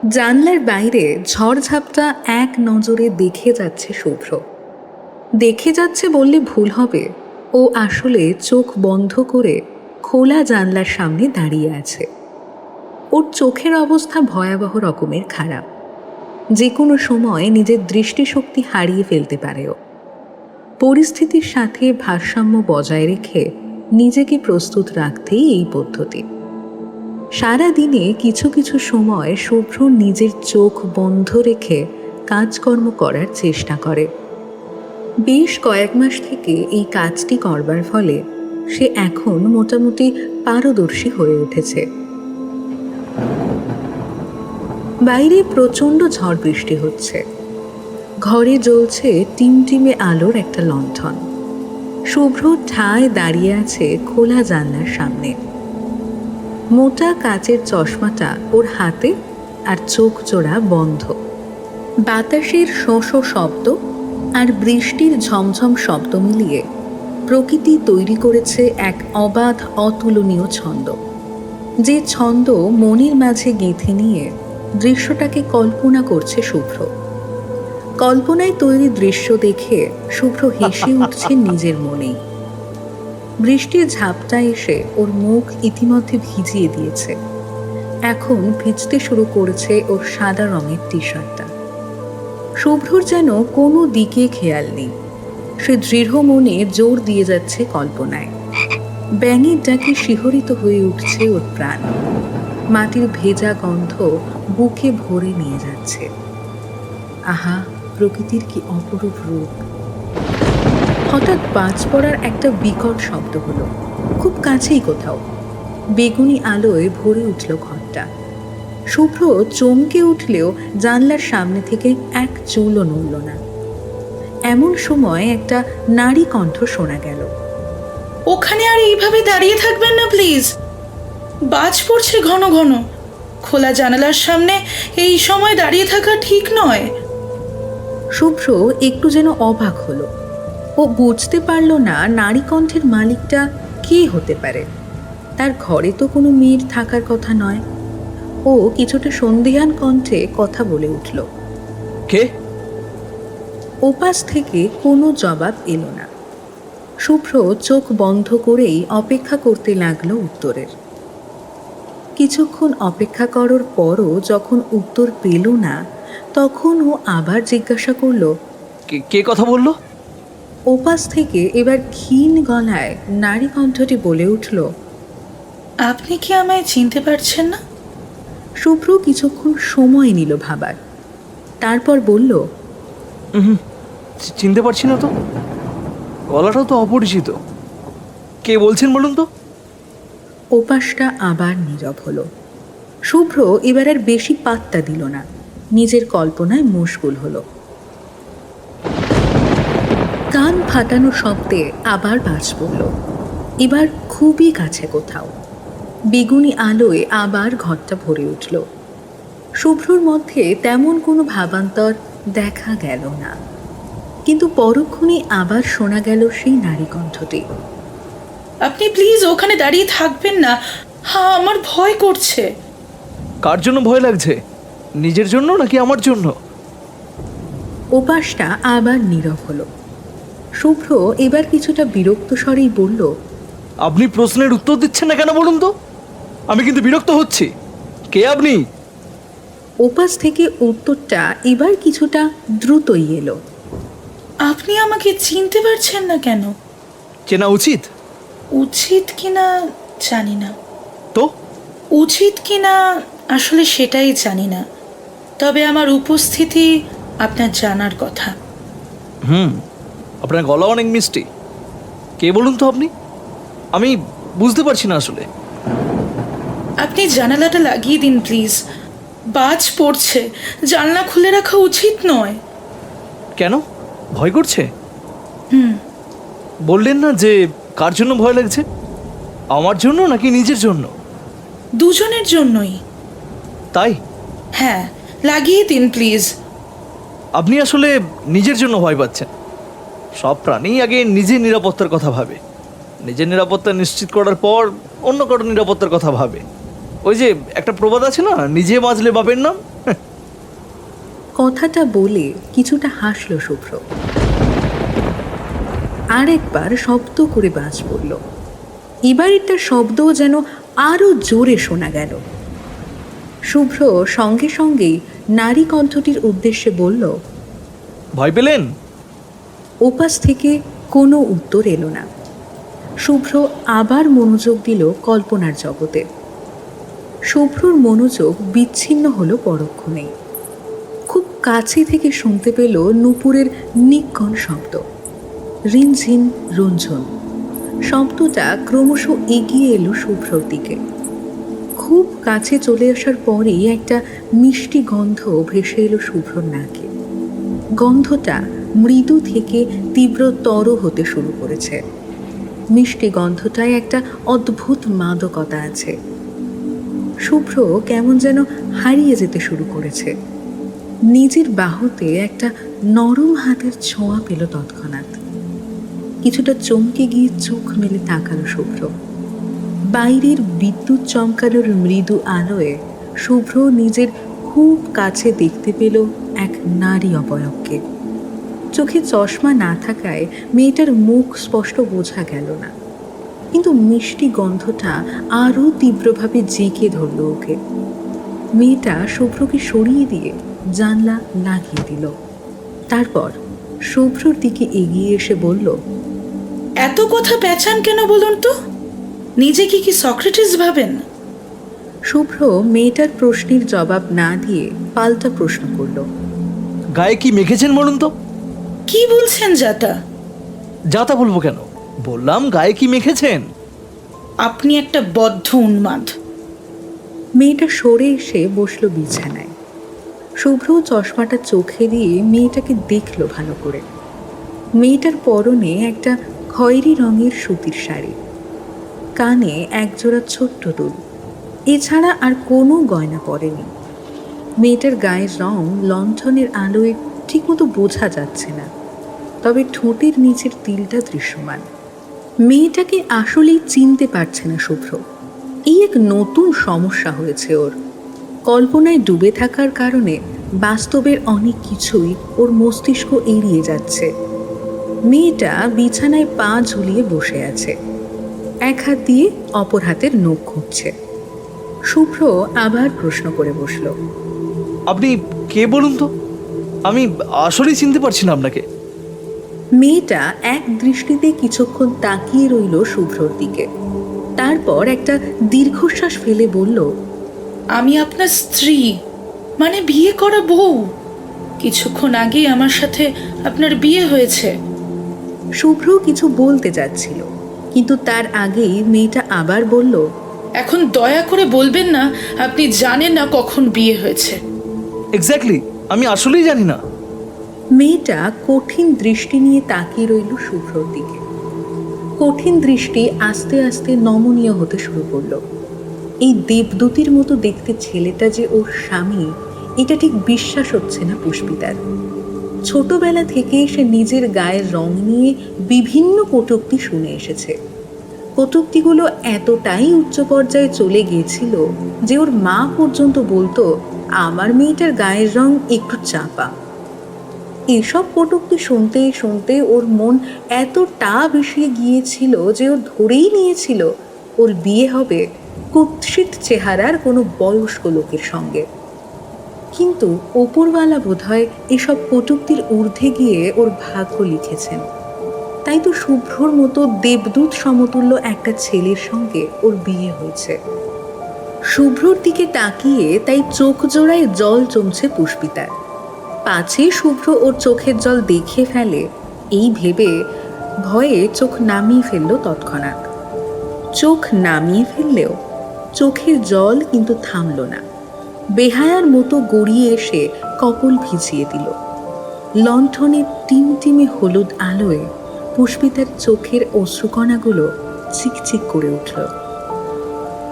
জানলার বাইরে ঝড়ঝাপটা এক নজরে দেখে যাচ্ছে শুভ্র। দেখে যাচ্ছে বললে ভুল হবে, ও আসলে চোখ বন্ধ করে খোলা জানলার সামনে দাঁড়িয়ে আছে। ওর চোখের অবস্থা ভয়াবহ রকমের খারাপ। যে কোনো সময় নিজের দৃষ্টিশক্তি হারিয়ে ফেলতে পারে ও। পরিস্থিতির সাথে ভারসাম্য বজায় রেখে নিজেকে প্রস্তুত রাখতেই এই পদ্ধতি। সারা দিনে কিছু কিছু সময় শুভ্র নিজের চোখ বন্ধ রেখে কাজকর্ম করার চেষ্টা করে। বেশ কয়েক মাস থেকে এই কাজটি করবার ফলে সে এখন মোটামুটি পারদর্শী হয়ে উঠেছে। বাইরে প্রচণ্ড ঝড় বৃষ্টি হচ্ছে। ঘরে জ্বলছে টিমটিমে আলোর একটা লণ্ঠন। শুভ্র ঠায় দাঁড়িয়ে আছে খোলা জানলার সামনে। মোটা কাচের চশমাটা ওর হাতে, আর চোখ জোড়া বন্ধ। বাতাসের শোঁ শোঁ শব্দ আর বৃষ্টির ঝমঝম শব্দ মিলিয়ে প্রকৃতি তৈরি করেছে এক অবাধ অতুলনীয় ছন্দ। যে ছন্দ মনের মাঝে গেঁথে নিয়ে দৃশ্যটাকে কল্পনা করছে শুভ্র। কল্পনায় তৈরি দৃশ্য দেখে শুভ্র হেসে উঠছে নিজের মনেই। বৃষ্টির ঝাপটা এসে ওর মুখ ইতিমধ্যে ভিজিয়ে দিয়েছে। এখন ভিজতে শুরু করেছে ওর সাদা রঙের টি শার্টটা। শুভ্রর যেন কোনো দিকে খেয়াল নেই। সে দৃঢ় মনে জোর দিয়ে যাচ্ছে কল্পনায়। ব্যাঙের ডাকে শিহরিত হয়ে উঠছে ওর প্রাণ। মাটির ভেজা গন্ধ বুকে ভরে নিয়ে যাচ্ছে। আহা, প্রকৃতির কি অপরূপ রূপ! হঠাৎ বাজ পড়ার একটা বিকট শব্দ হলো, খুব কাছেই কোথাও। বেগুনি আলোয় ভরে উঠল ঘরটা। শুভ্র চমকে উঠলেও জানলার সামনে থেকে এক চুলও নড়ল না। এমন সময় একটা নারী কণ্ঠ শোনা গেল। ওখানে আর এইভাবে দাঁড়িয়ে থাকবেন না প্লিজ। বাজ পড়ছে ঘন ঘন। খোলা জানালার সামনে এই সময় দাঁড়িয়ে থাকা ঠিক নয়। শুভ্র একটু যেন অবাক হলো। ও বুঝতে পারল না নারী কণ্ঠের মালিকটা কে হতে পারে। তার ঘরে তো কোনো মেয়ের থাকার কথা নয়। ও কিছুটা সন্দেহান কণ্ঠে কথা বলে উঠল। কে? ওপাশ থেকে কোনো জবাব এলো না। শুভ্র চোখ বন্ধ করেই অপেক্ষা করতে লাগলো উত্তরের। কিছুক্ষণ অপেক্ষা করার পরও যখন উত্তর পেল না, তখন ও আবার জিজ্ঞাসা করল, কে কথা বললো? ওপাশ থেকে এবার ক্ষীণ গলায় নারী কণ্ঠটি বলে উঠল, আপনি কি আমায় চিনতে পারছেন না? শুভ্র কিছুক্ষণ সময় নিল ভাবার। তারপর বলল, চিনতে পারছি না তো। গলাটাও তো অপরিচিত। কে বলছেন বলুন তো? ওপাশটা আবার নীরব হলো। শুভ্র এবার আর বেশি পাত্তা দিল না, নিজের কল্পনায় মশগুল হলো। কান ফাটানো শব্দে আবার বাজ পড়ল। এবার খুবই কাছে কোথাও। বেগুনি আলোয় আবার ঘরটা ভরে উঠল। শুভ্রর মধ্যে তেমন কোনো ভাবান্তর দেখা গেল না, কিন্তু পরক্ষণে আবার শোনা গেল সেই নারী কণ্ঠটি। আপনি প্লিজ ওখানে দাঁড়িয়ে থাকবেন না। হ্যাঁ, আমার ভয় করছে। কার জন্য ভয় লাগছে? নিজের জন্য নাকি আমার জন্য? ওপাশটা আবার নীরব হলো। শুভ্র এবার কিছুটা বিরক্ত স্বরেই বলল, আপনি প্রশ্নের উত্তর দিচ্ছেন না কেন বলুন তো? আমি কিন্তু বিরক্ত হচ্ছি। কে আপনি? ওপাশ থেকে উত্তরটা এবার কিছুটা দ্রুতই এলো। আপনি আমাকে চিনতে পারছেন না কেন? চেনা উচিত। উচিত কিনা জানি না। তো উচিত কিনা আসলে সেটাই জানি না। তবে আমার উপস্থিতি আপনার জানার কথা। আপনার গলা অনেক মিষ্টি। কে বলুন তো আপনি? আমি বুঝতে পারছি না আসলে। আপনি জানালাটা লাগিয়ে দিন প্লিজ। বাজ পড়ছে, জানলা খুলে রাখা উচিত নয়। কেন? ভয় করছে? বললেন না যে কার জন্য ভয় লাগছে? আমার জন্য নাকি নিজের জন্য? দুজনের জন্যই। তাই? হ্যাঁ, লাগিয়ে দিন প্লিজ। আপনি আসলে নিজের জন্য ভয় পাচ্ছেন। সব প্রাণী আগে নিজের নিরাপত্তার কথা ভাবে। নিজের নিরাপত্তা নিশ্চিত করার পর অন্য কারোর নিরাপত্তার কথা ভাবে। ওই যে একটা প্রবাদ আছে না, নিজে বাঁচলে বাপের নাম। কথাটা বলে কিছুটা হাসল শুভ্র। আর একবার শব্দ করে বাজ পড়ল। এবার একটা শব্দ যেন আরো জোরে শোনা গেল। শুভ্র সঙ্গে সঙ্গেই নারী কণ্ঠটির উদ্দেশ্যে বলল, ভয় পেলেন? ওপাশ থেকে কোনো উত্তর এলো না। শুভ্র আবার মনোযোগ দিল কল্পনার জগতে। শুভ্রর মনোযোগ বিচ্ছিন্ন হলো পরক্ষণেই। খুব কাছে থেকে শুনতে পেল নূপুরের নিক্কণ শব্দ, রিনঝিন রঞ্জন। শব্দটা ক্রমশ এগিয়ে এলো শুভ্রর দিকে। খুব কাছে চলে আসার পরেই একটা মিষ্টি গন্ধ ভেসে এলো শুভ্রর নাকে। গন্ধটা মৃদু থেকে তীব্রতর হতে শুরু করেছে। মিষ্টি গন্ধটায় একটা অদ্ভুত মাদকতা আছে। শুভ্র কেমন যেন হারিয়ে যেতে শুরু করেছে। নিজের বাহুতে একটা নরম হাতের ছোঁয়া পেল তৎক্ষণাৎ। কিছুটা চমকে গিয়ে চোখ মেলে তাকালো শুভ্র। বাইরের বিদ্যুৎ চমকানোর মৃদু আলোয় শুভ্র নিজের খুব কাছে দেখতে পেল এক নারী অবয়বকে। চোখে চশমা না থাকায় মেয়েটার মুখ স্পষ্ট বোঝা গেল না, কিন্তু মিষ্টি গন্ধটা আরও তীব্রভাবে জেঁকে ধরল ওকে। মেয়েটা শুভ্রকে সরিয়ে দিয়ে জানলা লাগিয়ে দিল। তারপর শুভ্রর দিকে এগিয়ে এসে বলল, এত কথা পেঁচান কেন বলুন তো? নিজেকে কি সক্রেটিস ভাবেন? শুভ্র মেয়েটার প্রশ্নের জবাব না দিয়ে পাল্টা প্রশ্ন করল, গায়ে কি মেখেছেন বলুন তো? কি বলছেন যাতা? যাতা বলবো কেন, বললাম গায়ে কি মেখেছেন। আপনি একটা বদ্ধ উন্মাদ। মেয়েটা সরে এসে বসলো বিছানায়। শুভ্র চশমাটা চোখে দিয়ে মেয়েটাকে দেখলো ভালো করে। মেয়েটার পরনে একটা খয়েরি রঙের সুতির শাড়ি, কানে একজোড়া ছোট্ট দুল, এছাড়া আর কোনো গয়না পরেনি। মেয়েটার গায়ের রং লণ্ঠনের আলোয় ঠিকমতো বোঝা যাচ্ছে না, তবে ঠোঁটের নিচের তিলটা দৃশ্যমান। মেয়েটাকে আসলেই চিনতে পারছে না শুভ্র। এই এক নতুন সমস্যা হয়েছে ওর। কল্পনায় ডুবে থাকার কারণে বাস্তবের অনেক কিছুই ওর মস্তিষ্ক এড়িয়ে যাচ্ছে। মেয়েটা বিছানায় পা ঝুলিয়ে বসে আছে, এক হাত দিয়ে অপর হাতের নখ খুঁজছে। শুভ্র আবার প্রশ্ন করে বসল, আপনি কে বলুন তো? আমি আসলেই চিনতে পারছি না আপনাকে। মেয়েটা এক দৃষ্টিতে কিছুক্ষণ তাকিয়ে রইল শুভ্রর দিকে। তারপর একটা দীর্ঘশ্বাস ফেলে বলল, আমি আপনার স্ত্রী, মানে বিয়ে করা বউ। কিছুক্ষণ আগেই আমার সাথে আপনার বিয়ে হয়েছে। শুভ্র কিছু বলতে যাচ্ছিল, কিন্তু তার আগেই মেয়েটা আবার বলল, এখন দয়া করে বলবেন না আপনি জানেন না কখন বিয়ে হয়েছে। এক্স্যাক্টলি, আমি আসলেই জানি না। মেয়েটা কঠিন দৃষ্টি নিয়ে তাকিয়ে রইল শুভ্রর দিকে। কঠিন দৃষ্টি আস্তে আস্তে নমনীয় হতে শুরু করলো। এই দেবদূতির মতো দেখতে ছেলেটা যে ওর স্বামী, এটা ঠিক বিশ্বাস হচ্ছে না পুষ্পিতার। ছোটবেলা থেকে সে নিজের গায়ের রং নিয়ে বিভিন্ন কটূক্তি শুনে এসেছে। কটূক্তিগুলো এতটাই উচ্চ পর্যায়ে চলে গিয়েছিল যে ওর মা পর্যন্ত বলতো, আমার মেয়েটার গায়ের রং একটু চাপা। এসব কটূক্তি শুনতে শুনতে ওর মন এতটা বিষিয়ে গিয়েছিল যে ও ধরেই নিয়েছিল ওর বিয়ে হবে কুৎসিত চেহারার কোনো বয়স্ক লোকের সঙ্গে। কিন্তু ওপরওয়ালা বোধহয় এসব কটূক্তির ঊর্ধ্বে গিয়ে ওর ভাগ্য লিখেছেন। তাই তো শুভ্রর মতো দেবদূত সমতুল্য একটা ছেলের সঙ্গে ওর বিয়ে হয়েছে। শুভ্রর দিকে তাকিয়ে তাই চোখ জোড়ায় জল জমছে পুষ্পিতার। পাছে শুভ্র ওর চোখের জল দেখে ফেলে এই ভেবে ভয়ে চোখ নামিয়ে ফেলল তৎক্ষণাৎ। চোখ নামিয়ে ফেললেও চোখের জল কিন্তু থামল না। বেহায়ার মতো গড়িয়ে এসে কপল ভিজিয়ে দিল। লণ্ঠনের টিমটিমে হলুদ আলোয় পুষ্পিতার চোখের অশ্রুকণাগুলো চিকচিক করে উঠল।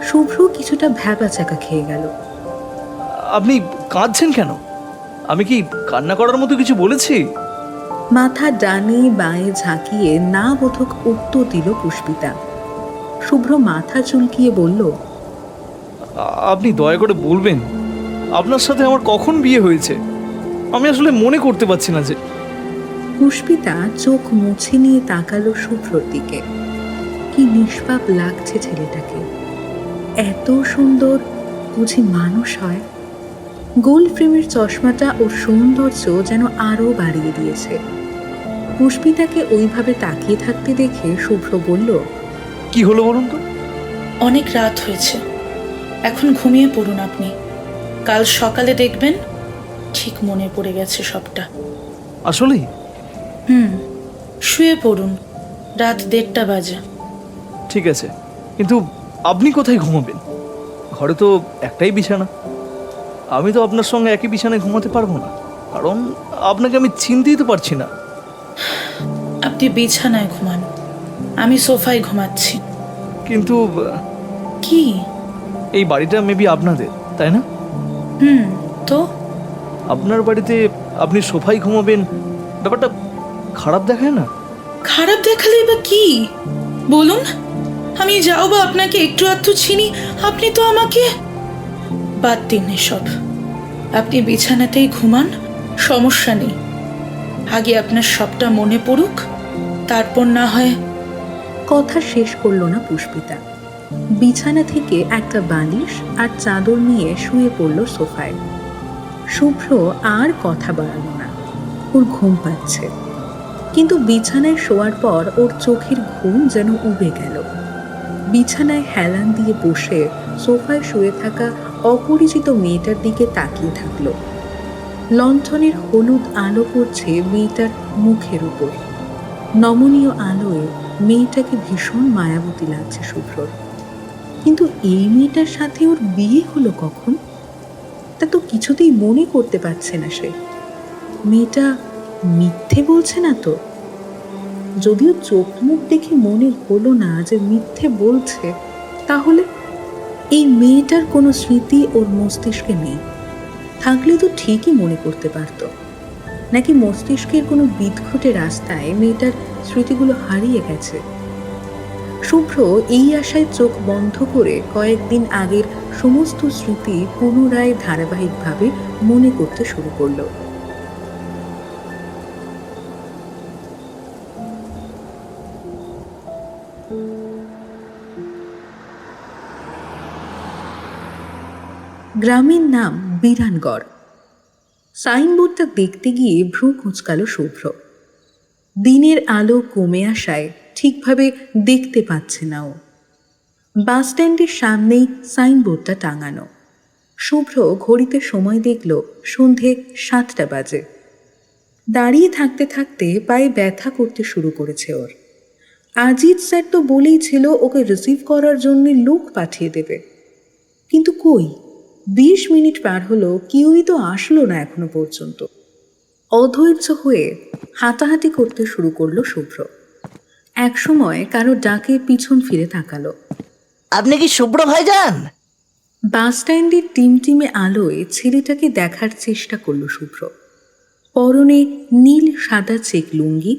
শুভ্র কিছুটা ভ্যাবাচাকা খেয়ে গেল। আপনি কাঁদছেন কেন? আমি কি কান্না করার মতো কিছু বলেছি? মাথা ডানে বাঁয়ে ঝাঁকিয়ে না বোধক উত্তর দিল পুষ্পিতা। শুভ্র মাথা চুলকিয়ে বলল, আপনি দয়া করে বলবেন আপনার সাথে আমার কখন বিয়ে হয়েছে? আমি আসলে মনে করতে পারছি না যে। পুষ্পিতা চোখ মুছে নিয়ে তাকালো শুভ্রর দিকে। কি নিষ্পাপ লাগছে ছেলেটাকে। এত সুন্দর বুঝি মানুষ হয়? গোল ফ্রেমের চশমাটা ওর সৌন্দর্য যেন আরো বাড়িয়ে দিয়েছে। পুষ্পিতাকে ওইভাবে তাকিয়ে থাকতে দেখে শুভ্র বলল, কি হলো বলুন তো? অনেক রাত হয়েছে, এখন ঘুমিয়ে পড়ুন আপনি। কাল সকালে দেখবেন ঠিক মনে পড়ে গেছে সবটা। আসলেই? শুয়ে পড়ুন, রাত 1:30 বাজে। ঠিক আছে, কিন্তু আপনি কোথায় ঘুমাবেন? ঘরে তো একটাই বিছানা। আমি তো আপনার সঙ্গে একই বিছানায় ঘুমাতে পারবো না, কারণ আপনাকে আমি চিনতেই তো পারছি না। আপনি বিছানায় ঘুমান, আমি সোফায় ঘুমাচ্ছি। কিন্তু কি? এই বাড়িটা মেবি আপনাদের, তাই না? তো আপনার বাড়িতে আপনি সোফায় ঘুমাবেন, ব্যাপারটা খারাপ দেখায় না? খারাপ দেখালেই বা কি? বলুন, আমি যাও বা আপনাকে একটু আধটু চিনি, আপনি তো আমাকে। বাদ দিন এসব, আপনি বিছানাতেই ঘুমান, সমস্যা নেই। আগে আপনার সবটা মনে পড়ুক, তারপর না হয়। কথা শেষ করলো না পুষ্পিতা। বিছানা থেকে একটা বালিশ আর চাদর নিয়ে শুয়ে পড়ল সোফায়। শুভ্র আর কথা বাড়ালো না, ওর ঘুম পাচ্ছে। কিন্তু বিছানায় শোয়ার পর ওর চোখের ঘুম যেন উবে গেল। বিছানায় হেলান দিয়ে বসে সোফায় শুয়ে থাকা অপরিচিত মেয়েটার দিকে তাকিয়ে থাকলো। লণ্ঠনের হলুদ আলো পড়ছে মেয়েটার মুখের উপর। নমনীয় আলোয় মেয়েটাকে ভীষণ মায়াবতী লাগছে শুভ্রর। কিন্তু এই মেয়েটার সাথে ওর বিয়ে হলো কখন? তা তো কিছুতেই মনে করতে পারছে না সে। মেয়েটা মিথ্যে বলছে না তো? যদিও চোখ মুখ দেখে মনে হলো না যে মিথ্যে বলছে, তাহলে এই মেয়েটার কোনো স্মৃতি ওর মস্তিষ্কে নেই। থাকলে তো ঠিকই মনে করতে পারতো। নাকি মস্তিষ্কের কোনো বিদঘুটে রাস্তায় মেয়েটার স্মৃতিগুলো হারিয়ে গেছে? শুভ্র এই আশায় চোখ বন্ধ করে কয়েকদিন আগের সমস্ত স্মৃতি পুনরায় ধারাবাহিকভাবে মনে করতে শুরু করলো। গ্রামের নাম বিরানগড়। সাইনবোর্ডটা দেখতে গিয়ে ভ্রু কুঁচকালো শুভ্র। দিনের আলো কমে আসায় ঠিকভাবে দেখতে পাচ্ছে না ও। বাস স্ট্যান্ডের সামনেই সাইনবোর্ডটা টাঙানো। শুভ্র ঘড়িতে সময় দেখল সন্ধে 7টা বাজে। দাঁড়িয়ে থাকতে থাকতে পায়ে ব্যথা করতে শুরু করেছে ওর। আজিজ স্যার তো বলেই ছিল ওকে রিসিভ করার জন্য লোক পাঠিয়ে দেবে, কিন্তু কই? 20 মিনিট পার হলো, কেউই তো আসলো না এখনো পর্যন্ত। অধৈর্য হয়ে হাঁটাহাঁটি করতে শুরু করলো শুভ্র। একসময় কারো ডাকে পিছন ফিরে তাকালো। আপনি কি শুভ্র ভাইজান? বাস স্ট্যান্ডের টিমটিমে আলোয় ছেলেটাকে দেখার চেষ্টা করলো শুভ্র। পরনে নীল সাদা চেক লুঙ্গি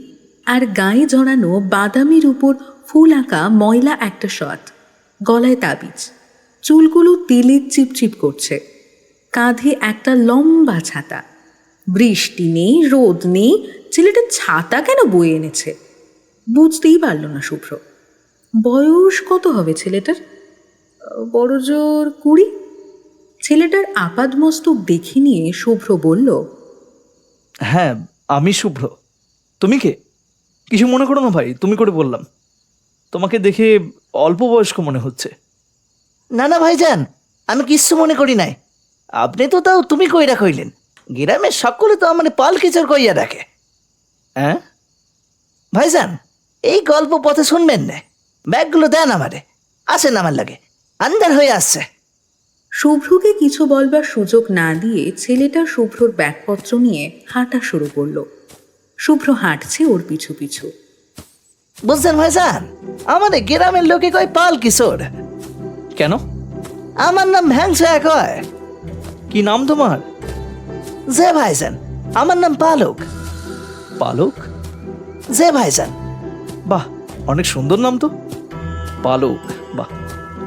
আর গায়ে জড়ানো বাদামির উপর ফুল আঁকা ময়লা একটা শার্ট, গলায় তাবিজ, চুলগুলো তেলের চিপচিপ করছে, কাঁধে একটা লম্বা ছাতা। বৃষ্টি নেই, রোদ নেই, ছেলেটা ছাতা কেন বয়ে এনেছে বুঝতেই পারল না শুভ্র। বয়স কত হবে ছেলেটার? বড় জোর 20। ছেলেটার আপাদমস্তক দেখে নিয়ে শুভ্র বলল, হ্যাঁ, আমি শুভ্র। তুমি কে? কিছু মনে করো না ভাই, তুমি করে বললাম। তোমাকে দেখে অল্প বয়স্ক মনে হচ্ছে। না না ভাইজান, আমি কিচ্ছু মনে করি নাই। আপনি তো তাও তুমি কইরা কইলেন। গ্রামের সকলে তো আমার পাল কিচর কইয়া ডাকে। হ্যাঁ ভাইজান, এই গল্প পথে শুনবেন না। ব্যাগগুলো দেন আমারে, আসেন আমার লাগে, আন্দার হয়ে আসছে। শুভ্রকে কিছু বলবার সুযোগ না দিয়ে ছেলেটা শুভ্রর ব্যাগপত্র নিয়ে হাঁটা শুরু করলো। শুভ্র হাঁটছে ওর পিছু পিছু। বুঝছেন ভাইজান, আমাদের গ্রামের লোকে কয় পাল কিশোর। কেন? আমার নাম ভ্যাংসা কয়। কি নাম তোমার? যে ভাইজান, আমার নাম পালক। পালক? যে ভাইজান। বাহ, অনেক সুন্দর নাম তো, পালক। বাহ,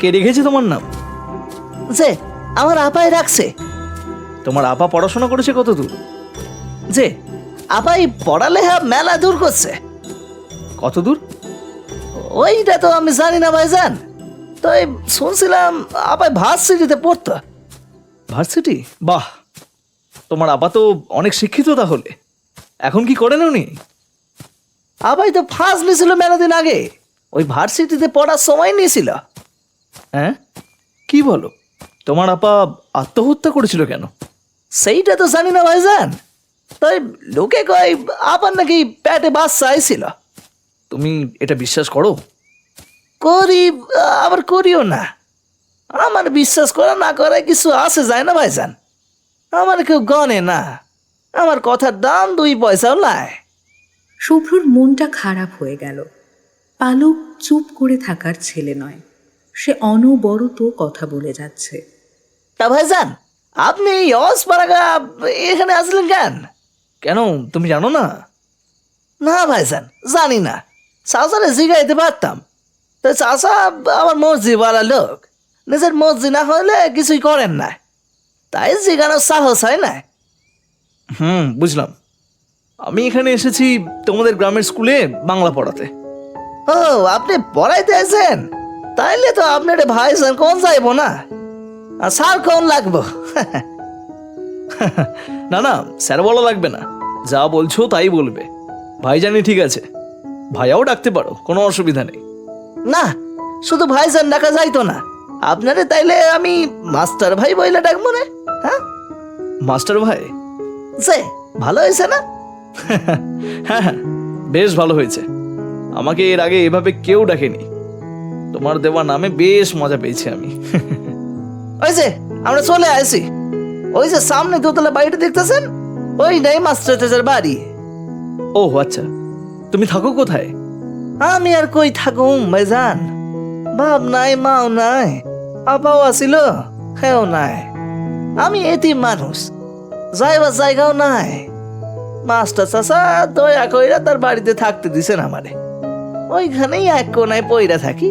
কে রেখেছে তোমার নাম? যে আমার আপায় রাখছে। তোমার আপা পড়াশোনা করেছে কত দূর? যে আপাই পড়ালেখা মেলা দূর করছে। কত দূর? ওইটা তো আমি জানি না ভাইজান, তো এই শুনছিলাম আপাই ভার্সিটিতে পড়তো। ভার্সিটি? বাহ, তোমার আপা তো অনেক শিক্ষিত তাহলে। এখন কি করেন উনি? আপাই তো ফার্স্ট নিয়েছিল মেলা দিন আগে, ওই ভার্সিটিতে পড়ার সময় নিয়েছিল। হ্যাঁ, কি বলো? তোমার আপা আত্মহত্যা করেছিল কেন? সেইটা তো জানি না ভাইজান, তাই লোকে কয় আপার নাকি পেটে বাচ্চা আইছিল। তুমি এটা বিশ্বাস করো? করি আবার করিও না। আমার বিশ্বাস করা না করায় কিছু আসে যায় না ভাইজান। আমার কেউ গনে না, আমার কথার দাম 2 পয়সাও নাই। শুভ্রর মনটা খারাপ হয়ে গেল। পালক চুপ করে থাকার ছেলে নয়, সে অনবরত কথা বলে যাচ্ছে। তা ভাইজান, আপনি এই অসপাড়াগা এখানে আসলেন কেন? কেন, তুমি জানো না? না ভাইজান, জানি না। চাচারে জিগাইতে পারতাম, তো চাচা আমার মসজিদওয়ালা লোক, নিজের মসজিদ না হলে কিছুই করেন না, তাই জিগানোর সাহস হয় না। বুঝলাম। আমি এখানে এসেছি তোমাদের গ্রামের স্কুলে বাংলা পড়াতে। ও, আপনি পড়াইতে আছেন? তাইলে তো আপনার ভাইজান কোন যাইব না, আর স্যার কোন লাগবো? না না, স্যার বলা লাগবে না, যা বলছো তাই বলবে। ভাইজানি ঠিক আছে, ভাইয়াও ডাকতে পারো, কোনো অসুবিধা নেই। না, শুধু ভাইজান ডাকা যাইতো না, আপনারে তাইলে আমি মাস্টার ভাই বইলে ডাকবো না? হ্যাঁ, মাস্টার ভাই? যে ভালো হয়েছে না? হ্যাঁ হ্যাঁ, বেশ ভালো হয়েছে। আমাকে এর আগে এভাবে কেউ ডাকেনি। তোমার দেওয়া নামে বেশ মজা পেয়েছি আমি। ওই যে আমরা চলে আসি, ওই যে সামনে দোতলা বাড়িটা দেখতেছেন, ওই নাই মাস্টার চাচার বাড়ি। ও আচ্ছা, তুমি থাকো কোথায়? আমি আর কই থাকুম ভাইজান, বাপ নাই মাও নাই, আপাও আসিল হেও নাই, আমি এতিম মানুষ, যাইবার জায়গাও নাই। মাস্টার চাচা দয়া কইরা তার বাড়িতে থাকতে দিছেন আমারে, ওইখানেই এক কোনায় পইরা থাকি,